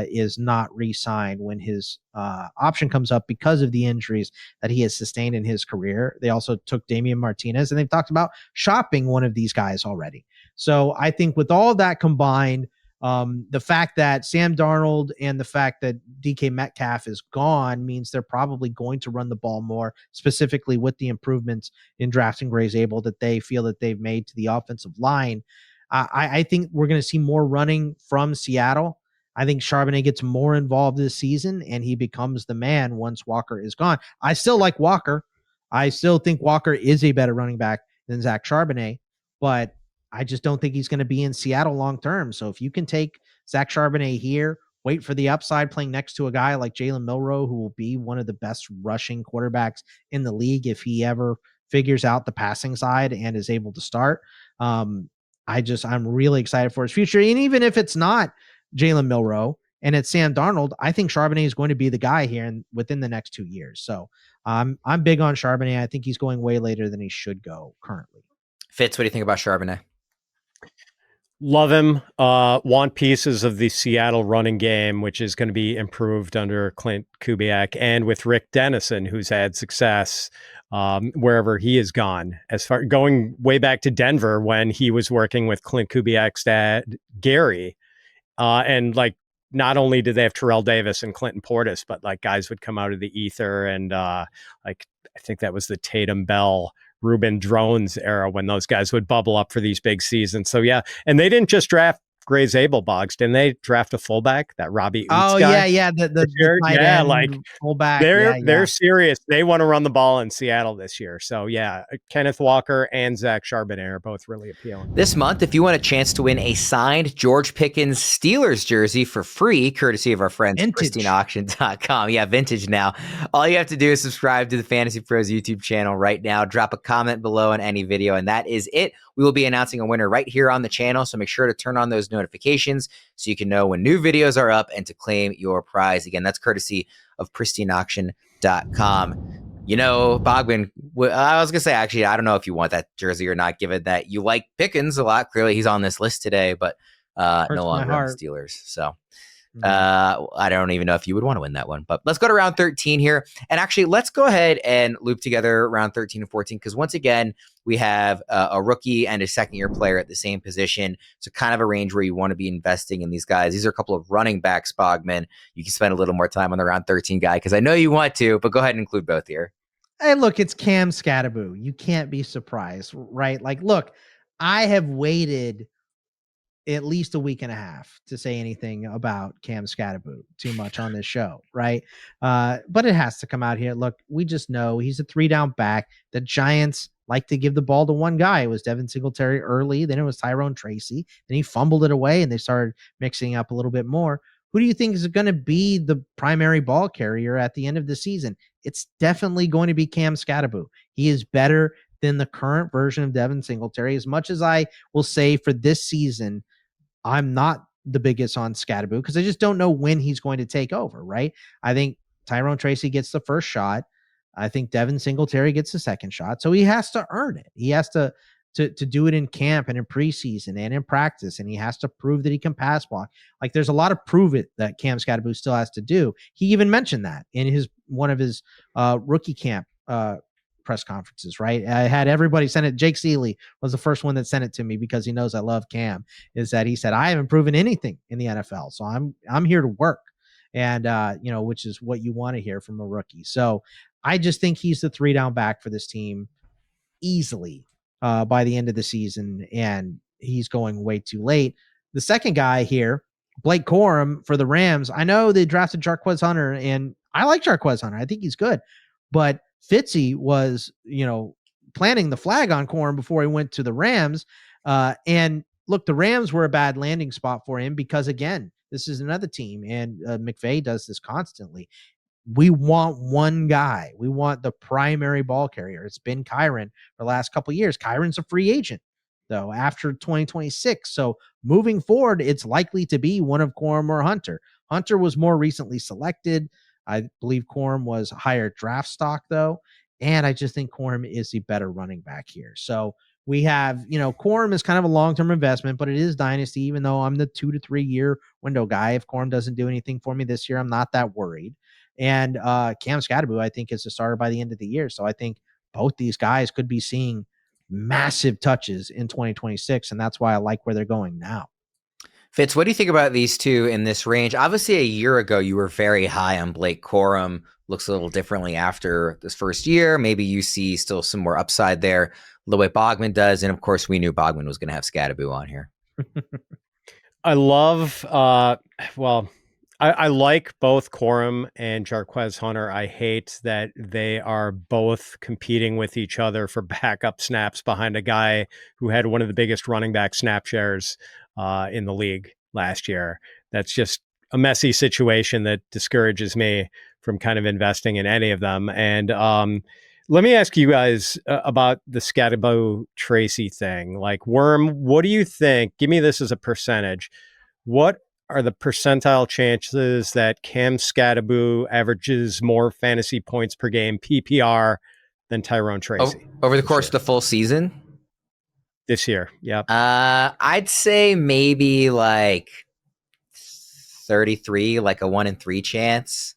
is not re-signed when his option comes up because of the injuries that he has sustained in his career. They also took Damian Martinez, and they've talked about shopping one of these guys already. So I think with all that combined, the fact that Sam Darnold and the fact that DK Metcalf is gone means they're probably going to run the ball more, specifically with the improvements in drafting Gray's able that they feel that they've made to the offensive line. I think we're going to see more running from Seattle. I think Charbonnet gets more involved this season and he becomes the man once Walker is gone. I still like Walker. I still think Walker is a better running back than Zach Charbonnet, but I just don't think he's going to be in Seattle long term. So if you can take Zach Charbonnet here wait for the upside playing next to a guy like Jalen Milroe, who will be one of the best rushing quarterbacks in the league if he ever figures out the passing side and is able to start. I'm really excited for his future. And even if it's not Jalen Milroe and it's Sam Darnold, I think Charbonnet is going to be the guy here within the next 2 years. So I'm big on Charbonnet. I think he's going way later than he should go currently. Fitz, what do you think about Charbonnet? Love him. Want pieces of the Seattle running game, which is going to be improved under Clint Kubiak and with Rick Dennison, who's had success wherever he has gone. As far going way back to Denver when he was working with Clint Kubiak's dad, Gary, and like not only did they have Terrell Davis and Clinton Portis, but like guys would come out of the ether and like I think that was the Tatum Bell, Ruben Drones era when those guys would bubble up for these big seasons. So yeah, and they didn't just draft Gray Zabel Boggs, didn't they draft a fullback, that Robbie Oots guy? Yeah, the tight end, like fullback. They're serious. They want to run the ball in Seattle this year. So yeah, Kenneth Walker and Zach Charbonnet are both really appealing. This month, if you want a chance to win a signed George Pickens Steelers jersey for free, courtesy of our friends at pristineauction.com. Yeah, vintage now. All you have to do is subscribe to the Fantasy Pros YouTube channel right now. Drop a comment below on any video, and that is it. We will be announcing a winner right here on the channel, so make sure to turn on those notifications so you can know when new videos are up and to claim your prize. Again, that's courtesy of pristineauction.com. You know, Bogman, I was going to say, actually, I don't know if you want that jersey or not, given that you like Pickens a lot. Clearly, he's on this list today, but no longer on the Steelers. So I don't even know if you would want to win that one. But let's go to round 13 here. And actually, let's go ahead and loop together round 13 and 14, because once again, we have a rookie and a second-year player at the same position. So kind of a range where you want to be investing in these guys. These are a couple of running backs, Bogman. You can spend a little more time on the round 13 guy because I know you want to, but go ahead and include both here. Hey, look, it's Cam Skattebo. You can't be surprised, right? Like, look, I have waited at least a week and a half to say anything about Cam Skattebo too much on this show, right? But it has to come out here. Look, we just know he's a 3-down back. The Giants like to give the ball to one guy. It was Devin Singletary early, then it was Tyrone Tracy, then he fumbled it away, and they started mixing up a little bit more. Who do you think is going to be the primary ball carrier at the end of the season? It's definitely going to be Cam Skattebo. He is better than the current version of Devin Singletary. As much as I will say for this season, I'm not the biggest on Skattebo because I just don't know when he's going to take over, right? I think Tyrone Tracy gets the first shot. I think Devin Singletary gets the second shot. So he has to earn it. He has to do it in camp and in preseason and in practice, and he has to prove that he can pass block. Like there's a lot of prove it that Cam Skattebo still has to do. He even mentioned that in one of his rookie camp press conferences, right? I had everybody send it. Jake Seeley was the first one that sent it to me because he knows I love Cam, is that he said, I haven't proven anything in the NFL. So I'm here to work. And, which is what you want to hear from a rookie. So I just think he's the 3-down back for this team easily by the end of the season. And he's going way too late. The second guy here, Blake Corum for the Rams. I know they drafted Jarquez Hunter, and I like Jarquez Hunter. I think he's good, but Fitzy was, planting the flag on Corum before he went to the Rams. And look, the Rams were a bad landing spot for him because, again, this is another team, and McVay does this constantly. We want one guy. We want the primary ball carrier. It's been Kyren for the last couple of years. Kyren's a free agent, though, after 2026. So moving forward, it's likely to be one of Corum or Hunter. Hunter was more recently selected. I believe Corum was higher draft stock, though. And I just think Corum is the better running back here. So we have, Corum is kind of a long-term investment, but it is Dynasty, even though I'm the 2 to 3 year window guy. If Corum doesn't do anything for me this year, I'm not that worried. And Cam Skattebo, I think, is a starter by the end of the year. So I think both these guys could be seeing massive touches in 2026. And that's why I like where they're going now. Fitz, what do you think about these two in this range? Obviously, a year ago, you were very high on Blake Corum. Looks a little differently after this first year. Maybe you see still some more upside there, the way Bogman does. And of course, we knew Bogman was going to have Skattebo on here. I love, I like both Corum and Jarquez Hunter. I hate that they are both competing with each other for backup snaps behind a guy who had one of the biggest running back snap shares in the league last year. That's just a messy situation that discourages me from kind of investing in any of them. And let me ask you guys about the Skattebo Tracy thing. Like, Worm, what do you think? Give me this as a percentage. What are the percentile chances that Cam Skattebo averages more fantasy points per game PPR than Tyrone Tracy over the course of the full season? This year, yep. I'd say maybe like 33, like a 1 in 3 chance.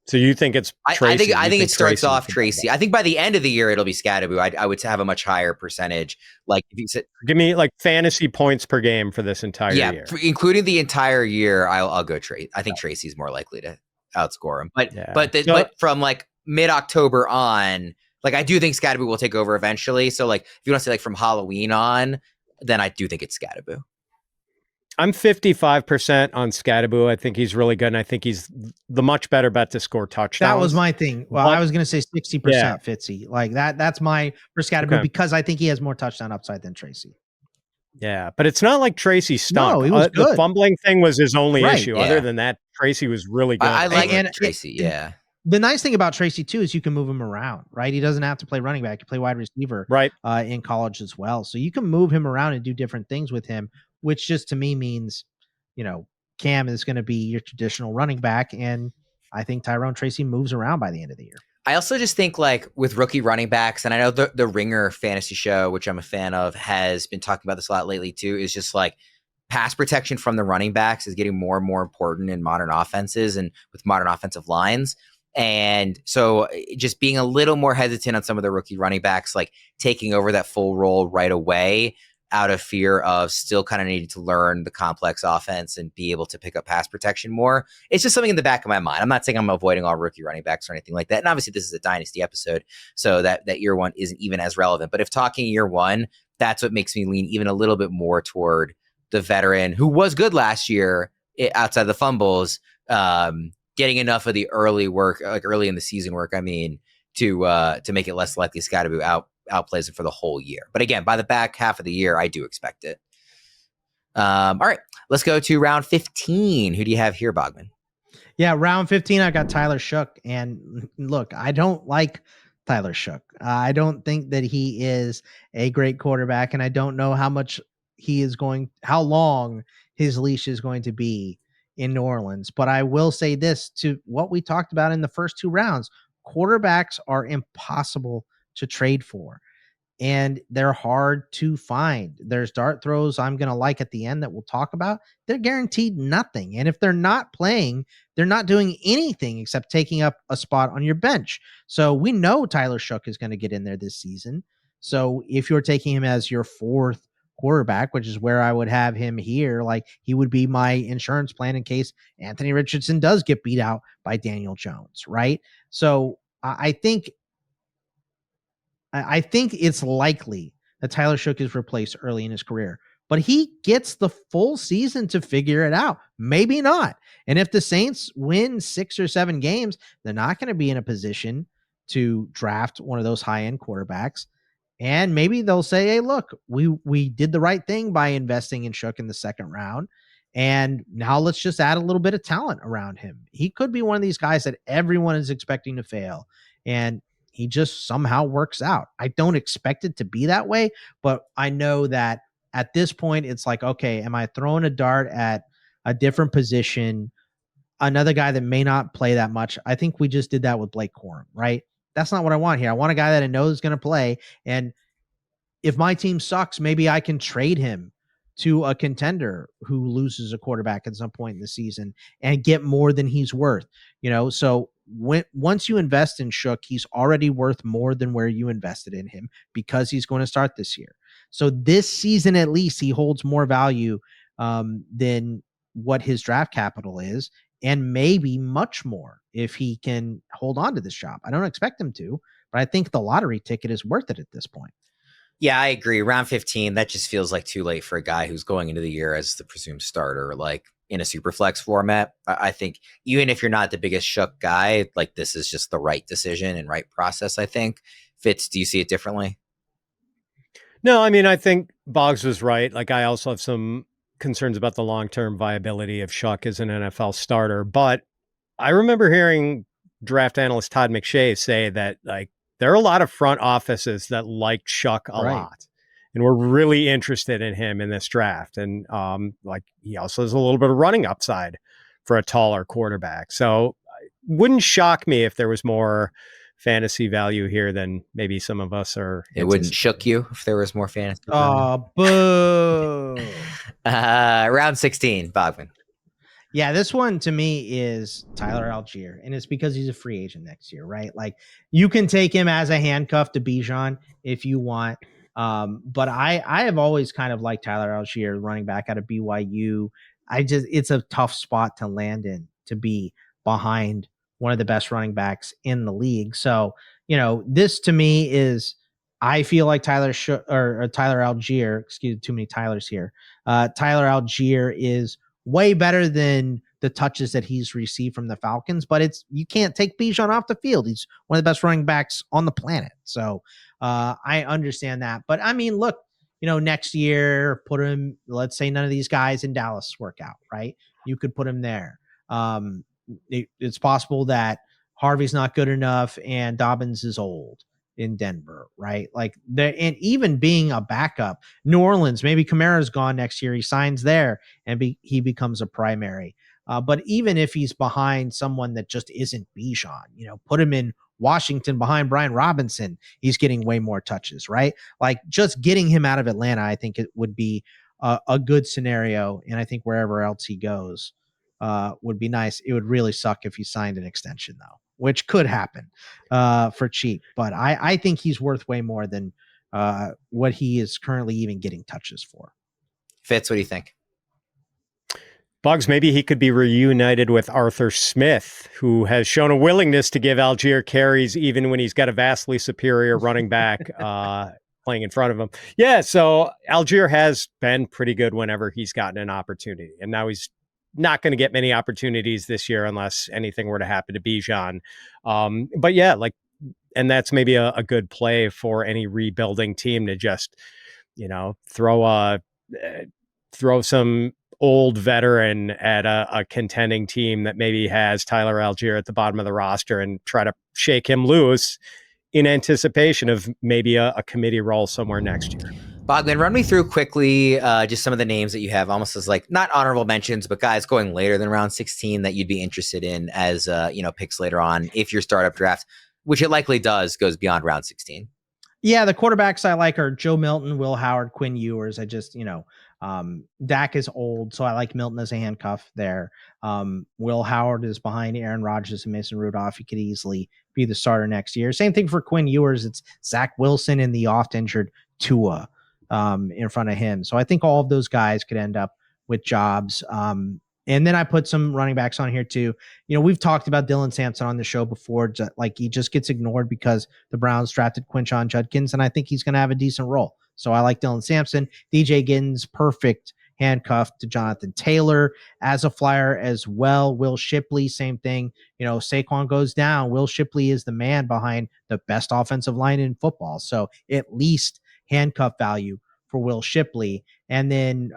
So you think it's Tracy? I think it starts off Tracy. I think by the end of the year it'll be Skattebo. I would have a much higher percentage. Like if you said, give me like fantasy points per game for this entire year, including the entire year. I'll go Tracy. I think Tracy's more likely to outscore him. But from like mid-October on, like I do think Skattebo will take over eventually. So like if you want to say like from Halloween on, then I do think it's Skattebo. I'm 55% on Skattebo. I think he's really good, and I think he's the much better bet to score touchdowns. That was my thing. Well, I was going to say 60%, Fitzy. Like that's my for Skattebo because I think he has more touchdown upside than Tracy. Yeah, but it's not like Tracy stunk. No, he was good. The fumbling thing was his only issue. Other than that, Tracy was really good. I like Tracy, The nice thing about Tracy, too, is you can move him around, right? He doesn't have to play running back. He play wide receiver in college as well. So you can move him around and do different things with him, which just to me means, Cam is going to be your traditional running back. And I think Tyrone Tracy moves around by the end of the year. I also just think like with rookie running backs, and I know the Ringer fantasy show, which I'm a fan of, has been talking about this a lot lately too, is just like pass protection from the running backs is getting more and more important in modern offenses and with modern offensive lines. And so just being a little more hesitant on some of the rookie running backs, like taking over that full role right away out of fear of still kind of needing to learn the complex offense and be able to pick up pass protection more. It's just something in the back of my mind. I'm not saying I'm avoiding all rookie running backs or anything like that. And obviously this is a Dynasty episode, so that year one isn't even as relevant. But if talking year one, that's what makes me lean even a little bit more toward the veteran who was good last year outside the fumbles, getting enough of the early work, like early in the season work, to make it less likely Skattebo outplays it for the whole year. But again, by the back half of the year, I do expect it. All right, let's go to round 15. Who do you have here, Bogman? Yeah, round 15, I got Tyler Shough. And look, I don't like Tyler Shough. I don't think that he is a great quarterback, and I don't know how long his leash is going to be in New Orleans. But I will say this to what we talked about in the first 2 rounds. Quarterbacks are impossible to trade for, and they're hard to find. There's dart throws I'm going to like at the end that we'll talk about. They're guaranteed nothing. And if they're not playing, they're not doing anything except taking up a spot on your bench. So we know Tyler Shough is going to get in there this season. So if you're taking him as your 4th quarterback, which is where I would have him here, like he would be my insurance plan in case Anthony Richardson does get beat out by Daniel Jones, right? So I think it's likely that Tyler Shough is replaced early in his career, but he gets the full season to figure it out. Maybe not. And if the Saints win 6 or 7 games, they're not going to be in a position to draft one of those high-end quarterbacks. And maybe they'll say, hey, look, we did the right thing by investing in Shough in the 2nd round. And now let's just add a little bit of talent around him. He could be one of these guys that everyone is expecting to fail. And he just somehow works out. I don't expect it to be that way, but I know that at this point, it's like, okay, am I throwing a dart at a different position? Another guy that may not play that much. I think we just did that with Blake Corum, right? That's not what I want here. I want a guy that I know is going to play. And if my team sucks, maybe I can trade him to a contender who loses a quarterback at some point in the season and get more than he's worth, So once you invest in Shough, he's already worth more than where you invested in him because he's going to start this year. So this season, at least, he holds more value than what his draft capital is, and maybe much more if he can hold on to this job. I don't expect him to, but I think the lottery ticket is worth it at this point. Yeah, I agree. Round 15, that just feels like too late for a guy who's going into the year as the presumed starter, like in a superflex format. I think even if you're not the biggest Shough guy, like this is just the right decision and right process, I think. Fitz, do you see it differently? No, I mean, I think Boggs was right. Like I also have some concerns about the long-term viability of Shough as an NFL starter. But I remember hearing draft analyst Todd McShay say that like there are a lot of front offices that like Shough a lot. And we're really interested in him in this draft. And like he also has a little bit of running upside for a taller quarterback. So it wouldn't shock me if there was more fantasy value here than maybe some of us are. It wouldn't shook you if there was more fantasy value. Oh, boo. Round 16, Bogman. Yeah, this one to me is Tyler Allgeier, and it's because he's a free agent next year, right? Like you can take him as a handcuff to Bijan if you want. But I have always kind of liked Tyler Allgeier, running back out of BYU. It's a tough spot to land in, to be behind one of the best running backs in the league. So, this to me is, I feel like Tyler Allgeier, excuse too many Tylers here. Tyler Allgeier is way better than the touches that he's received from the Falcons, but you can't take Bijan off the field. He's one of the best running backs on the planet. So I understand that. But I mean, look, next year, put him, let's say none of these guys in Dallas work out, right? You could put him there. It's possible that Harvey's not good enough and Dobbins is old in Denver, right? And even being a backup, New Orleans, maybe Kamara's gone next year. He signs there and he becomes a primary. But even if he's behind someone that just isn't Bijan, put him in Washington behind Brian Robinson, he's getting way more touches, right? Like just getting him out of Atlanta, I think it would be a good scenario. And I think wherever else he goes would be nice. It would really suck if he signed an extension though, which could happen for cheap. But I think he's worth way more than what he is currently even getting touches for. Fitz, what do you think? Bugs, maybe he could be reunited with Arthur Smith, who has shown a willingness to give Allgeier carries even when he's got a vastly superior running back playing in front of him. Yeah, so Allgeier has been pretty good whenever he's gotten an opportunity. And now he's not going to get many opportunities this year unless anything were to happen to Bijan. But yeah, and that's maybe a good play for any rebuilding team to just, throw some old veteran at a contending team that maybe has Tyler Allgeier at the bottom of the roster and try to shake him loose in anticipation of maybe a committee role somewhere next year. Bogman, run me through quickly just some of the names that you have almost as not honorable mentions, but guys going later than round 16 that you'd be interested in as picks later on if your startup draft, which it likely does, goes beyond round 16. Yeah, the quarterbacks I like are Joe Milton, Will Howard, Quinn Ewers. Dak is old, so I like Milton as a handcuff there. Will Howard is behind Aaron Rodgers and Mason Rudolph. He could easily be the starter next year. Same thing for Quinn Ewers. It's Zach Wilson and the oft-injured Tua in front of him. So I think all of those guys could end up with jobs. And then I put some running backs on here too. We've talked about Dylan Sampson on the show before. He just gets ignored because the Browns drafted Quinshon Judkins, and I think he's going to have a decent role. So I like Dylan Sampson. DJ Giddens, perfect handcuff to Jonathan Taylor as a flyer as well. Will Shipley, same thing. Saquon goes down. Will Shipley is the man behind the best offensive line in football. So at least handcuff value for Will Shipley. And then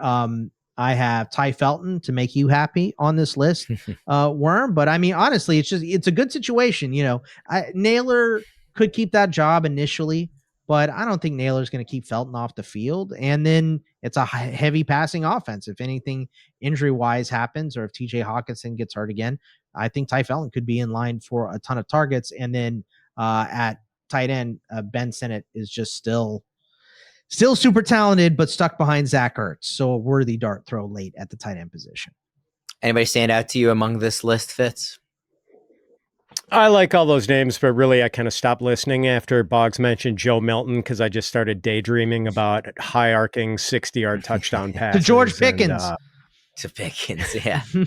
I have Ty Felton to make you happy on this list, Worm. But I mean, honestly, it's a good situation. Naylor could keep that job initially, but I don't think Naylor's going to keep Felton off the field. And then it's a heavy passing offense. If anything injury wise happens, or if TJ Hawkinson gets hurt again, I think Ty Felton could be in line for a ton of targets. And then at tight end, Ben Sinnott is just still super talented, but stuck behind Zach Ertz. So a worthy dart throw late at the tight end position. Anybody stand out to you among this list, Fitz? I like all those names, but really I kind of stopped listening after Boggs mentioned Joe Milton because I just started daydreaming about high-arcing 60-yard touchdown passes. To George Pickens. To Pickens, yeah. All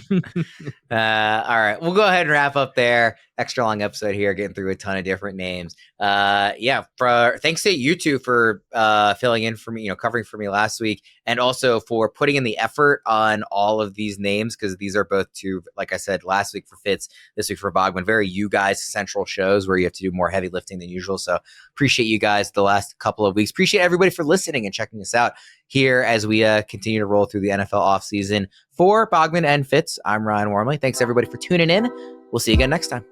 right, we'll go ahead and wrap up there. extra long episode here, getting through a ton of different names. Thanks to you two for filling in for me, covering for me last week, and also for putting in the effort on all of these names, because these are both two, like I said, last week for Fitz, this week for Bogman, very you guys central shows where you have to do more heavy lifting than usual. So appreciate you guys the last couple of weeks. Appreciate everybody for listening and checking us out here as we continue to roll through the NFL offseason. For Bogman and Fitz, I'm Ryan Wormeli. Thanks everybody for tuning in. We'll see you again next time.